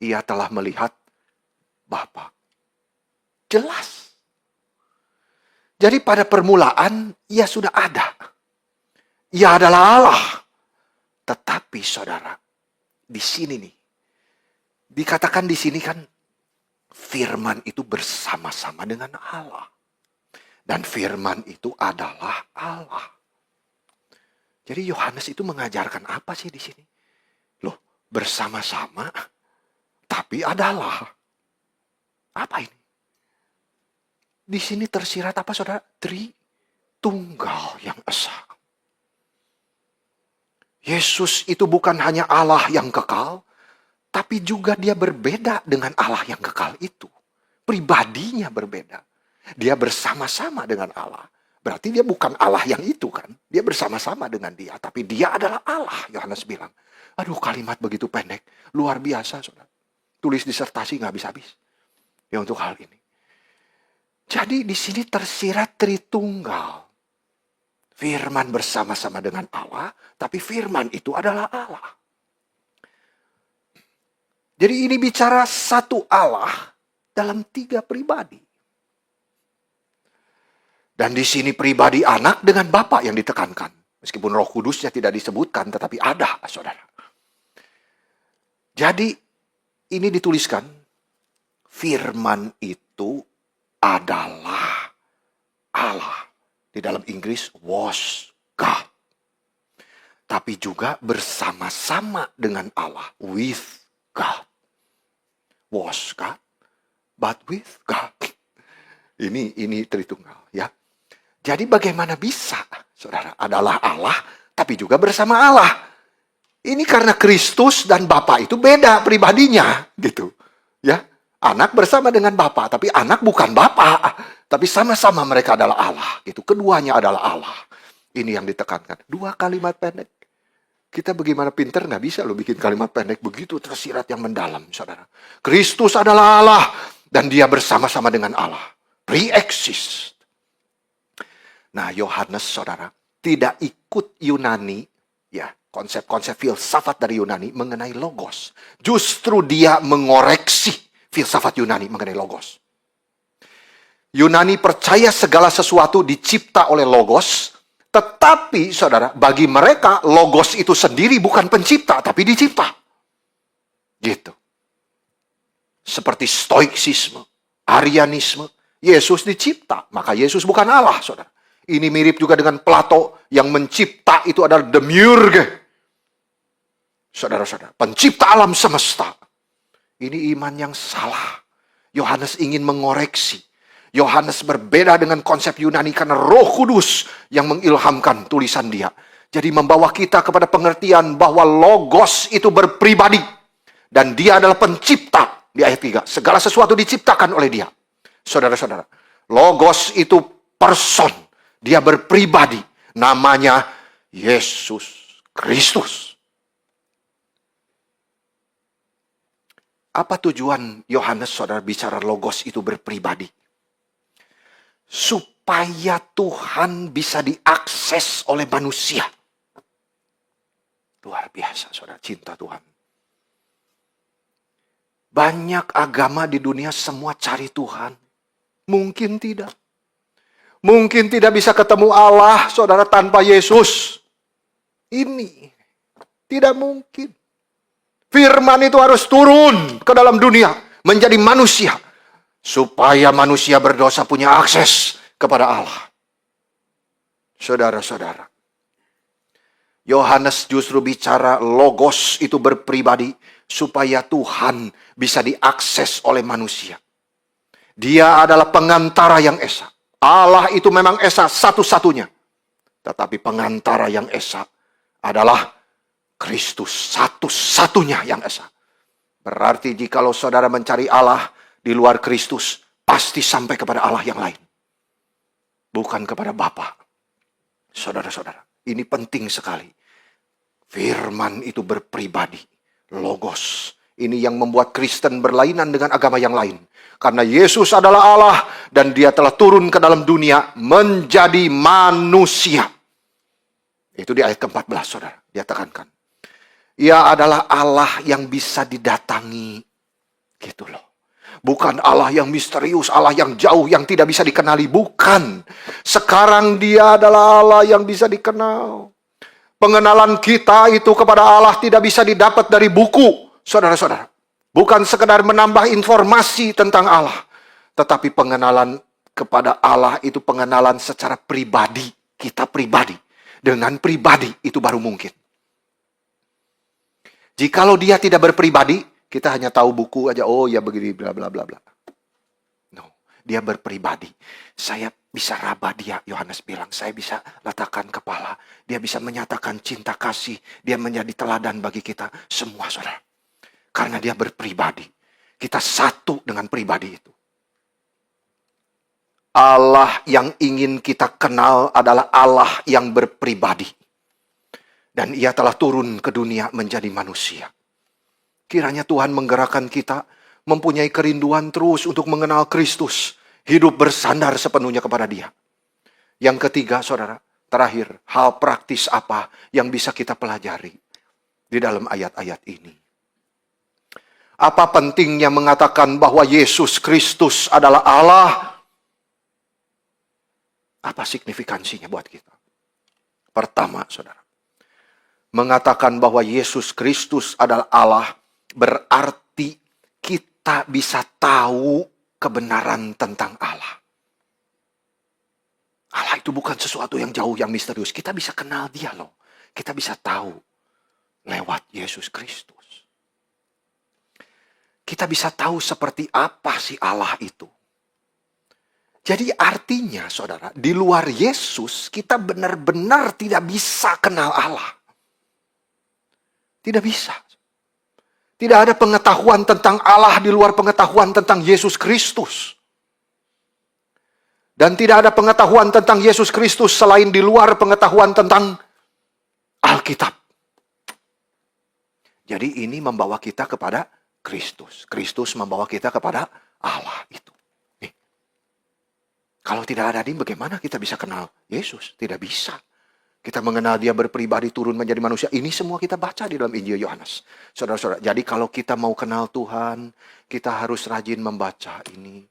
ia telah melihat Bapa. Jelas. Jadi pada permulaan, ia sudah ada. Ia adalah Allah. Tetapi saudara, di sini nih, dikatakan di sini kan, firman itu bersama-sama dengan Allah. Dan firman itu adalah Allah. Jadi Yohanes itu mengajarkan apa sih di sini? Loh, bersama-sama, tapi adalah. Apa ini? Di sini tersirat apa, saudara? Tritunggal yang esa. Yesus itu bukan hanya Allah yang kekal, tapi juga dia berbeda dengan Allah yang kekal itu. Pribadinya berbeda. Dia bersama-sama dengan Allah. Berarti dia bukan Allah yang itu kan. Dia bersama-sama dengan dia. Tapi dia adalah Allah, Yohanes bilang. Aduh, kalimat begitu pendek. Luar biasa, saudara. Tulis disertasi nggak habis-habis. Ya untuk hal ini. Jadi di sini tersirat Tritunggal. Firman bersama-sama dengan Allah. Tapi firman itu adalah Allah. Jadi ini bicara satu Allah dalam 3 pribadi. Dan di sini pribadi anak dengan Bapa yang ditekankan. Meskipun Roh Kudusnya tidak disebutkan, tetapi ada, saudara. Jadi ini dituliskan, firman itu adalah Allah. Di dalam Inggris, was God. Tapi juga bersama-sama dengan Allah, with God. Was God, but with God. Ini Tritunggal, ya. Jadi bagaimana bisa, saudara, adalah Allah, tapi juga bersama Allah. Ini karena Kristus dan Bapa itu beda pribadinya, gitu. Ya, anak bersama dengan Bapa, tapi anak bukan Bapa, tapi sama-sama mereka adalah Allah, gitu. Keduanya adalah Allah. Ini yang ditekankan. 2 kalimat pendek. Kita bagaimana pinter nggak bisa lo bikin kalimat pendek begitu tersirat yang mendalam, saudara. Kristus adalah Allah dan dia bersama-sama dengan Allah. Pre-exist. Nah, Yohanes, saudara, tidak ikut Yunani, ya, konsep-konsep filsafat dari Yunani mengenai logos. Justru dia mengoreksi filsafat Yunani mengenai logos. Yunani percaya segala sesuatu dicipta oleh logos, tetapi, saudara, bagi mereka logos itu sendiri bukan pencipta, tapi dicipta. Gitu. Seperti stoiksisme, Arianisme, Yesus dicipta, maka Yesus bukan Allah, saudara. Ini mirip juga dengan Plato yang mencipta itu adalah demiurge. Saudara-saudara, pencipta alam semesta. Ini iman yang salah. Yohanes ingin mengoreksi. Yohanes berbeda dengan konsep Yunani karena Roh Kudus yang mengilhamkan tulisan dia. Jadi membawa kita kepada pengertian bahwa logos itu berpribadi. Dan dia adalah pencipta. Di ayat 3. Segala sesuatu diciptakan oleh dia. Saudara-saudara, logos itu person. Dia berpribadi. Namanya Yesus Kristus. Apa tujuan Yohanes, saudara, bicara logos itu berpribadi? Supaya Tuhan bisa diakses oleh manusia. Luar biasa, saudara, cinta Tuhan. Banyak agama di dunia semua cari Tuhan. Mungkin tidak. Mungkin tidak bisa ketemu Allah, saudara, tanpa Yesus. Ini tidak mungkin. Firman itu harus turun ke dalam dunia, menjadi manusia. Supaya manusia berdosa punya akses kepada Allah. Saudara-saudara, Yohanes justru bicara logos itu berpribadi supaya Tuhan bisa diakses oleh manusia. Dia adalah pengantara yang esa. Allah itu memang esa satu-satunya. Tetapi pengantara yang esa adalah Kristus satu-satunya yang esa. Berarti jikalau saudara mencari Allah di luar Kristus, pasti sampai kepada Allah yang lain. Bukan kepada Bapa. Saudara-saudara, ini penting sekali. Firman itu berpribadi. Logos. Ini yang membuat Kristen berlainan dengan agama yang lain. Karena Yesus adalah Allah dan dia telah turun ke dalam dunia menjadi manusia. Itu di ayat ke-14, saudara. Dia tekankan. Ia adalah Allah yang bisa didatangi. Gitu loh. Bukan Allah yang misterius, Allah yang jauh, yang tidak bisa dikenali. Bukan. Sekarang dia adalah Allah yang bisa dikenal. Pengenalan kita itu kepada Allah tidak bisa didapat dari buku, saudara-saudara. Bukan sekedar menambah informasi tentang Allah. Tetapi pengenalan kepada Allah itu pengenalan secara pribadi. Kita pribadi. Dengan pribadi itu baru mungkin. Jikalau dia tidak berpribadi, kita hanya tahu buku aja, oh ya begini, bla bla bla bla. No, dia berpribadi. Saya bisa raba dia, Yohanes bilang, saya bisa letakkan kepala. Dia bisa menyatakan cinta kasih, dia menjadi teladan bagi kita semua, saudara. Karena dia berpribadi. Kita satu dengan pribadi itu. Allah yang ingin kita kenal adalah Allah yang berpribadi. Dan ia telah turun ke dunia menjadi manusia. Kiranya Tuhan menggerakkan kita mempunyai kerinduan terus untuk mengenal Kristus. Hidup bersandar sepenuhnya kepada dia. Yang ketiga, saudara, terakhir, hal praktis apa yang bisa kita pelajari di dalam ayat-ayat ini. Apa pentingnya mengatakan bahwa Yesus Kristus adalah Allah? Apa signifikansinya buat kita? Pertama, saudara. Mengatakan bahwa Yesus Kristus adalah Allah berarti kita bisa tahu kebenaran tentang Allah. Allah itu bukan sesuatu yang jauh, yang misterius. Kita bisa kenal dia loh. Kita bisa tahu lewat Yesus Kristus. Kita bisa tahu seperti apa sih Allah itu. Jadi artinya, saudara, di luar Yesus kita benar-benar tidak bisa kenal Allah. Tidak bisa. Tidak ada pengetahuan tentang Allah di luar pengetahuan tentang Yesus Kristus. Dan tidak ada pengetahuan tentang Yesus Kristus selain di luar pengetahuan tentang Alkitab. Jadi ini membawa kita kepada Kristus. Kristus membawa kita kepada Allah itu. Nih. Kalau tidak ada ini, bagaimana kita bisa kenal Yesus? Tidak bisa. Kita mengenal dia berpribadi turun menjadi manusia. Ini semua kita baca di dalam Injil Yohanes. Saudara-saudara, jadi kalau kita mau kenal Tuhan, kita harus rajin membaca ini.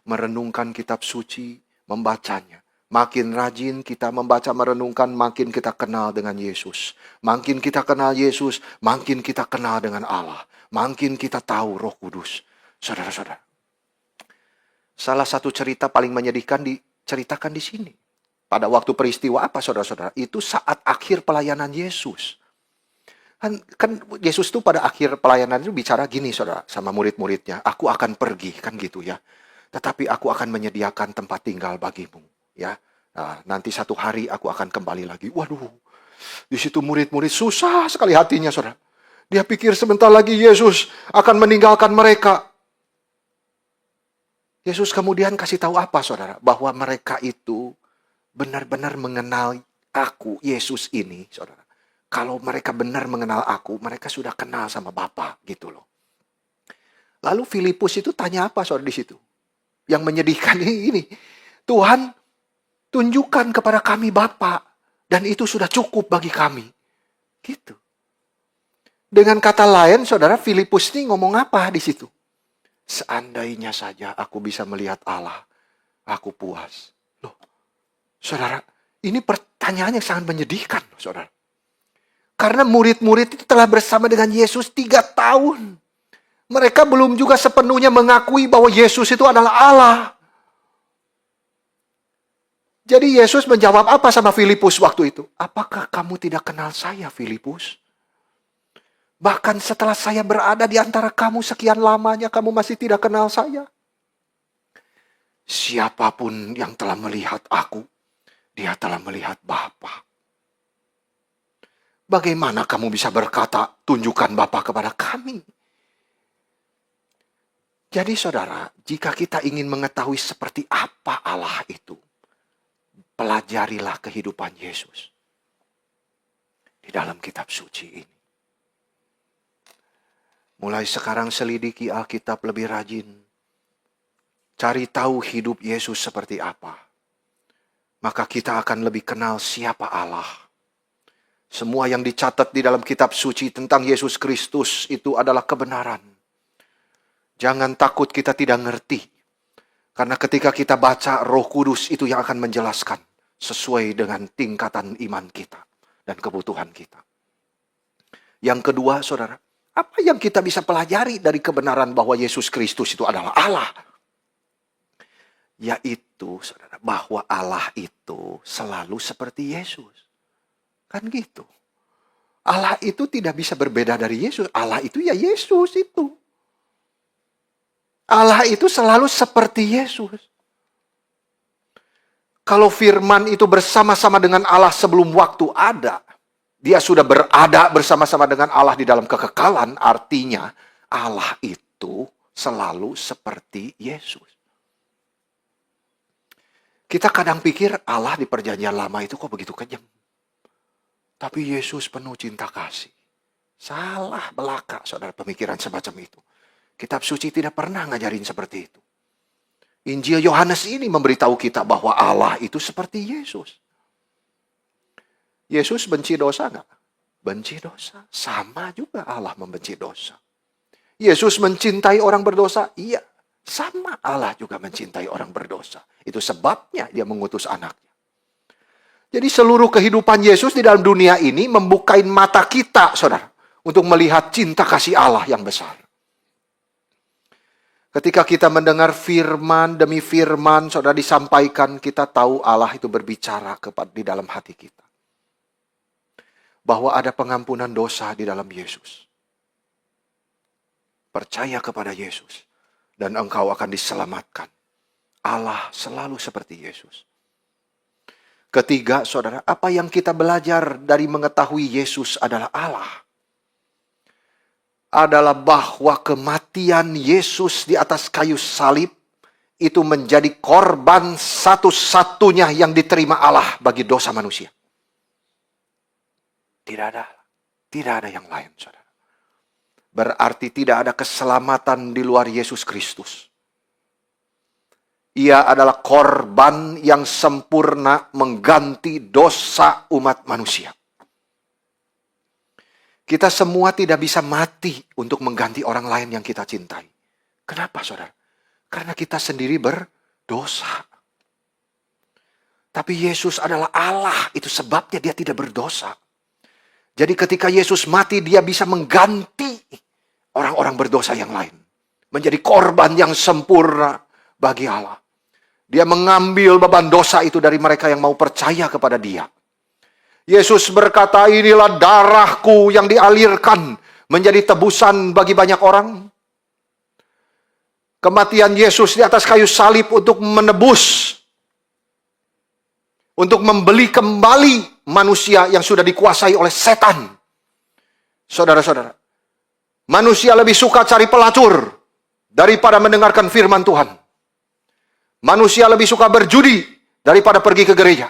Merenungkan kitab suci, membacanya. Makin rajin kita membaca, merenungkan, makin kita kenal dengan Yesus. Makin kita kenal Yesus, makin kita kenal dengan Allah. Makin kita tahu Roh Kudus. Saudara-saudara, salah satu cerita paling menyedihkan diceritakan di sini. Pada waktu peristiwa apa, saudara-saudara? Itu saat akhir pelayanan Yesus. Kan Yesus itu pada akhir pelayanan itu bicara gini, saudara, sama murid-muridnya. Aku akan pergi, kan gitu ya. Tetapi aku akan menyediakan tempat tinggal bagimu. Ya, nah, nanti satu hari aku akan kembali lagi. Waduh, di situ murid-murid susah sekali hatinya, saudara. Dia pikir sebentar lagi Yesus akan meninggalkan mereka. Yesus kemudian kasih tahu apa, saudara? Bahwa mereka itu benar-benar mengenal aku, Yesus ini, saudara. Kalau mereka benar mengenal aku, mereka sudah kenal sama Bapa, gitu loh. Lalu Filipus itu tanya apa, saudara, di situ? Yang menyedihkan ini, Tuhan, tunjukkan kepada kami Bapa, dan itu sudah cukup bagi kami. Gitu. Dengan kata lain, saudara, Filipus ini ngomong apa di situ? Seandainya saja aku bisa melihat Allah, aku puas. Loh, saudara, ini pertanyaan yang sangat menyedihkan, saudara. Karena murid-murid itu telah bersama dengan Yesus 3 tahun. Mereka belum juga sepenuhnya mengakui bahwa Yesus itu adalah Allah. Jadi Yesus menjawab apa sama Filipus waktu itu? Apakah kamu tidak kenal saya, Filipus? Bahkan setelah saya berada di antara kamu sekian lamanya, kamu masih tidak kenal saya. Siapapun yang telah melihat aku, dia telah melihat Bapa. Bagaimana kamu bisa berkata, tunjukkan Bapa kepada kami? Jadi saudara, jika kita ingin mengetahui seperti apa Allah itu, pelajarilah kehidupan Yesus di dalam kitab suci ini. Mulai sekarang selidiki Alkitab lebih rajin. Cari tahu hidup Yesus seperti apa. Maka kita akan lebih kenal siapa Allah. Semua yang dicatat di dalam kitab suci tentang Yesus Kristus itu adalah kebenaran. Jangan takut kita tidak ngerti. Karena ketika kita baca, Roh Kudus itu yang akan menjelaskan sesuai dengan tingkatan iman kita dan kebutuhan kita. Yang kedua, saudara, apa yang kita bisa pelajari dari kebenaran bahwa Yesus Kristus itu adalah Allah? Yaitu, saudara, bahwa Allah itu selalu seperti Yesus. Kan gitu. Allah itu tidak bisa berbeda dari Yesus. Allah itu ya Yesus itu. Allah itu selalu seperti Yesus. Kalau firman itu bersama-sama dengan Allah sebelum waktu ada, dia sudah berada bersama-sama dengan Allah di dalam kekekalan, artinya Allah itu selalu seperti Yesus. Kita kadang pikir Allah di perjanjian lama itu kok begitu kejam. Tapi Yesus penuh cinta kasih. Salah belaka, saudara, pemikiran semacam itu. Kitab suci tidak pernah ngajarin seperti itu. Injil Yohanes ini memberitahu kita bahwa Allah itu seperti Yesus. Yesus benci dosa nggak? Benci dosa. Sama juga Allah membenci dosa. Yesus mencintai orang berdosa? Iya. Sama Allah juga mencintai orang berdosa. Itu sebabnya dia mengutus anaknya. Jadi seluruh kehidupan Yesus di dalam dunia ini membukain mata kita, saudara, untuk melihat cinta kasih Allah yang besar. Ketika kita mendengar firman demi firman, saudara, disampaikan, kita tahu Allah itu berbicara di dalam hati kita. Bahwa ada pengampunan dosa di dalam Yesus. Percaya kepada Yesus. Dan engkau akan diselamatkan. Allah selalu seperti Yesus. Ketiga, saudara, apa yang kita belajar dari mengetahui Yesus adalah Allah? Adalah bahwa kematian Yesus di atas kayu salib itu menjadi korban satu-satunya yang diterima Allah bagi dosa manusia. Tidak ada yang lain, saudara. Berarti tidak ada keselamatan di luar Yesus Kristus. Ia adalah korban yang sempurna mengganti dosa umat manusia. Kita semua tidak bisa mati untuk mengganti orang lain yang kita cintai. Kenapa, saudara? Karena kita sendiri berdosa. Tapi Yesus adalah Allah, itu sebabnya dia tidak berdosa. Jadi ketika Yesus mati, dia bisa mengganti orang-orang berdosa yang lain. Menjadi korban yang sempurna bagi Allah. Dia mengambil beban dosa itu dari mereka yang mau percaya kepada dia. Yesus berkata, inilah darahku yang dialirkan menjadi tebusan bagi banyak orang. Kematian Yesus di atas kayu salib untuk menebus, untuk membeli kembali manusia yang sudah dikuasai oleh setan. Saudara-saudara, manusia lebih suka cari pelacur daripada mendengarkan firman Tuhan. Manusia lebih suka berjudi daripada pergi ke gereja.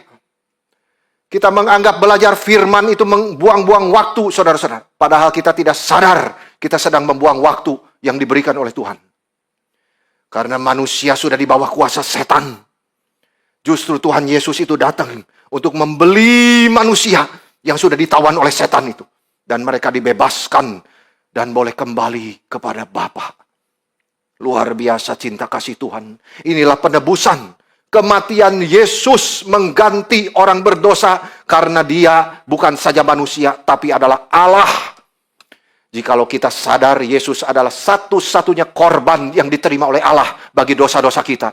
Kita menganggap belajar firman itu membuang-buang waktu, saudara-saudara. Padahal kita tidak sadar kita sedang membuang waktu yang diberikan oleh Tuhan. Karena manusia sudah di bawah kuasa setan. Justru Tuhan Yesus itu datang untuk membeli manusia yang sudah ditawan oleh setan itu. Dan mereka dibebaskan dan boleh kembali kepada Bapa. Luar biasa cinta kasih Tuhan. Inilah penebusan. Kematian Yesus mengganti orang berdosa karena dia bukan saja manusia tapi adalah Allah. Jikalau kita sadar Yesus adalah satu-satunya korban yang diterima oleh Allah bagi dosa-dosa kita,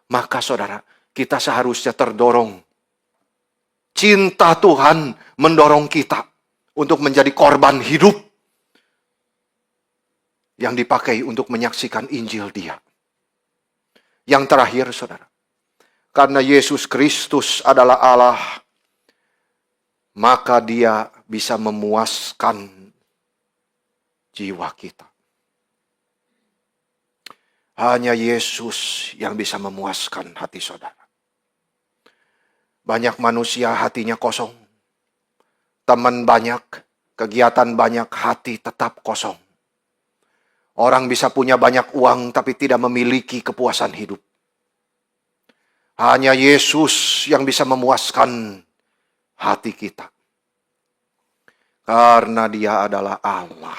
maka saudara, kita seharusnya terdorong. Cinta Tuhan mendorong kita untuk menjadi korban hidup yang dipakai untuk menyaksikan Injil Dia. Yang terakhir, saudara, karena Yesus Kristus adalah Allah, maka Dia bisa memuaskan jiwa kita. Hanya Yesus yang bisa memuaskan hati saudara. Banyak manusia hatinya kosong. Teman banyak, kegiatan banyak, hati tetap kosong. Orang bisa punya banyak uang tapi tidak memiliki kepuasan hidup. Hanya Yesus yang bisa memuaskan hati kita. Karena dia adalah Allah.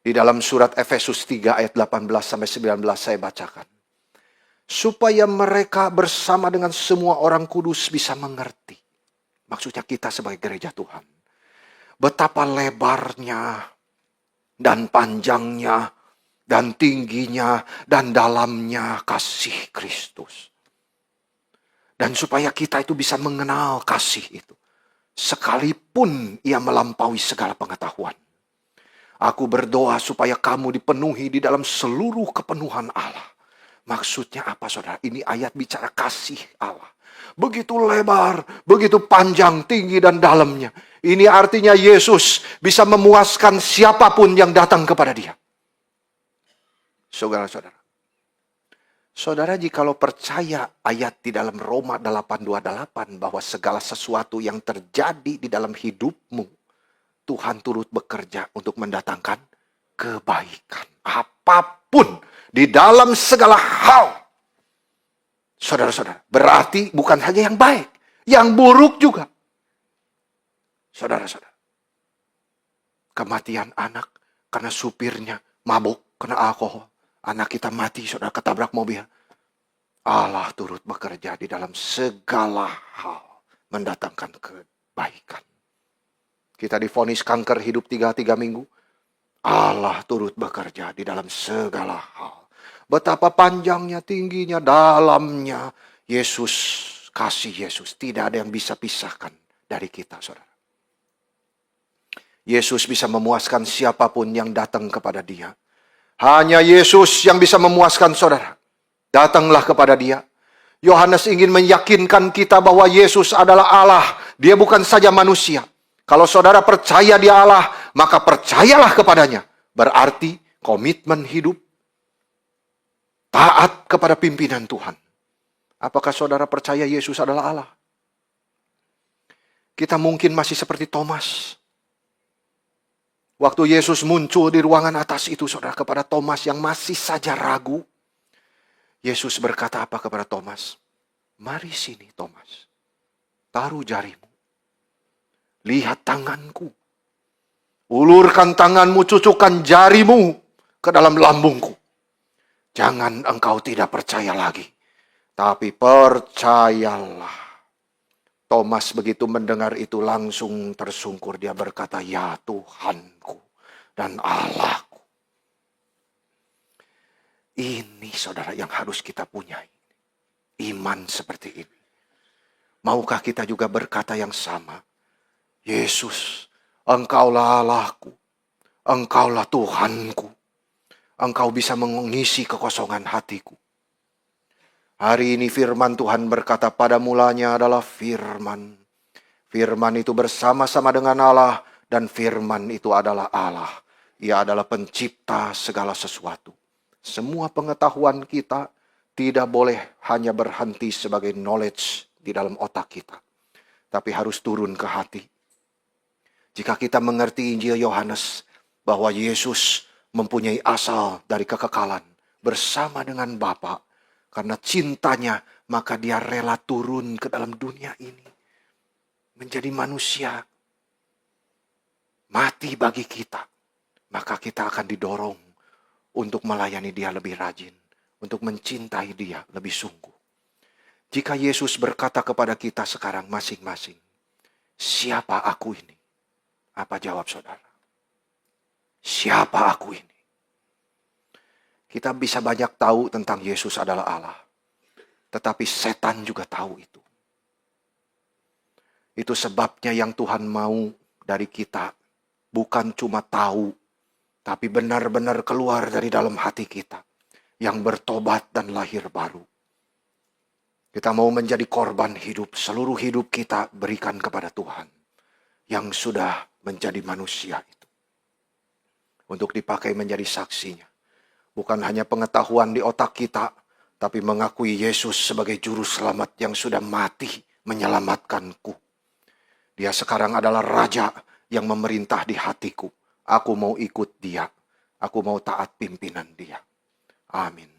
Di dalam surat Efesus 3 ayat 18-19 saya bacakan. Supaya mereka bersama dengan semua orang kudus bisa mengerti. Maksudnya kita sebagai gereja Tuhan. Betapa lebarnya dan panjangnya dan tingginya dan dalamnya kasih Kristus. Dan supaya kita itu bisa mengenal kasih itu. Sekalipun ia melampaui segala pengetahuan. Aku berdoa supaya kamu dipenuhi di dalam seluruh kepenuhan Allah. Maksudnya apa saudara? Ini ayat bicara kasih Allah. Begitu lebar, begitu panjang, tinggi dan dalamnya. Ini artinya Yesus bisa memuaskan siapapun yang datang kepada dia. Saudara-saudara. Saudara jikalau percaya ayat di dalam Roma 8:28 bahwa segala sesuatu yang terjadi di dalam hidupmu, Tuhan turut bekerja untuk mendatangkan kebaikan. Apapun di dalam segala hal. Saudara-saudara, berarti bukan hanya yang baik, yang buruk juga. Saudara-saudara, kematian anak karena supirnya mabuk, kena alkohol. Anak kita mati, saudara, ketabrak mobil. Allah turut bekerja di dalam segala hal, mendatangkan kebaikan. Kita divonis kanker hidup 3 minggu. Allah turut bekerja di dalam segala hal. Betapa panjangnya, tingginya, dalamnya Yesus, kasih Yesus. Tidak ada yang bisa pisahkan dari kita, saudara. Yesus bisa memuaskan siapapun yang datang kepada dia. Hanya Yesus yang bisa memuaskan saudara. Datanglah kepada dia. Yohanes ingin meyakinkan kita bahwa Yesus adalah Allah. Dia bukan saja manusia. Kalau saudara percaya dia Allah, maka percayalah kepadanya. Berarti komitmen hidup, taat kepada pimpinan Tuhan. Apakah saudara percaya Yesus adalah Allah? Kita mungkin masih seperti Thomas. Waktu Yesus muncul di ruangan atas itu, saudara, kepada Thomas yang masih saja ragu. Yesus berkata apa kepada Thomas? Mari sini Thomas, taruh jarimu. Lihat tanganku. Ulurkan tanganmu, cucukkan jarimu ke dalam lambungku. Jangan engkau tidak percaya lagi, tapi percayalah. Thomas begitu mendengar itu langsung tersungkur. Dia berkata, ya Tuhanku dan Allahku. Ini saudara yang harus kita punyai. Iman seperti ini. Maukah kita juga berkata yang sama? Yesus, engkaulah Allahku. Engkaulah Tuhanku. Engkau bisa mengisi kekosongan hatiku. Hari ini firman Tuhan berkata, pada mulanya adalah firman. Firman itu bersama-sama dengan Allah, dan firman itu adalah Allah. Ia adalah pencipta segala sesuatu. Semua pengetahuan kita tidak boleh hanya berhenti sebagai knowledge di dalam otak kita, tapi harus turun ke hati. Jika kita mengerti Injil Yohanes, bahwa Yesus mempunyai asal dari kekekalan bersama dengan Bapa. Karena cintanya, maka dia rela turun ke dalam dunia ini. Menjadi manusia. Mati bagi kita. Maka kita akan didorong untuk melayani dia lebih rajin. Untuk mencintai dia lebih sungguh. Jika Yesus berkata kepada kita sekarang masing-masing, siapa aku ini? Apa jawab saudara? Siapa aku ini? Kita bisa banyak tahu tentang Yesus adalah Allah. Tetapi setan juga tahu itu. Itu sebabnya yang Tuhan mau dari kita. Bukan cuma tahu. Tapi benar-benar keluar dari dalam hati kita. Yang bertobat dan lahir baru. Kita mau menjadi korban hidup. Seluruh hidup kita berikan kepada Tuhan. Yang sudah menjadi manusia itu. Untuk dipakai menjadi saksinya. Bukan hanya pengetahuan di otak kita, tapi mengakui Yesus sebagai juru selamat yang sudah mati menyelamatkanku. Dia sekarang adalah raja yang memerintah di hatiku. Aku mau ikut dia. Aku mau taat pimpinan dia. Amin.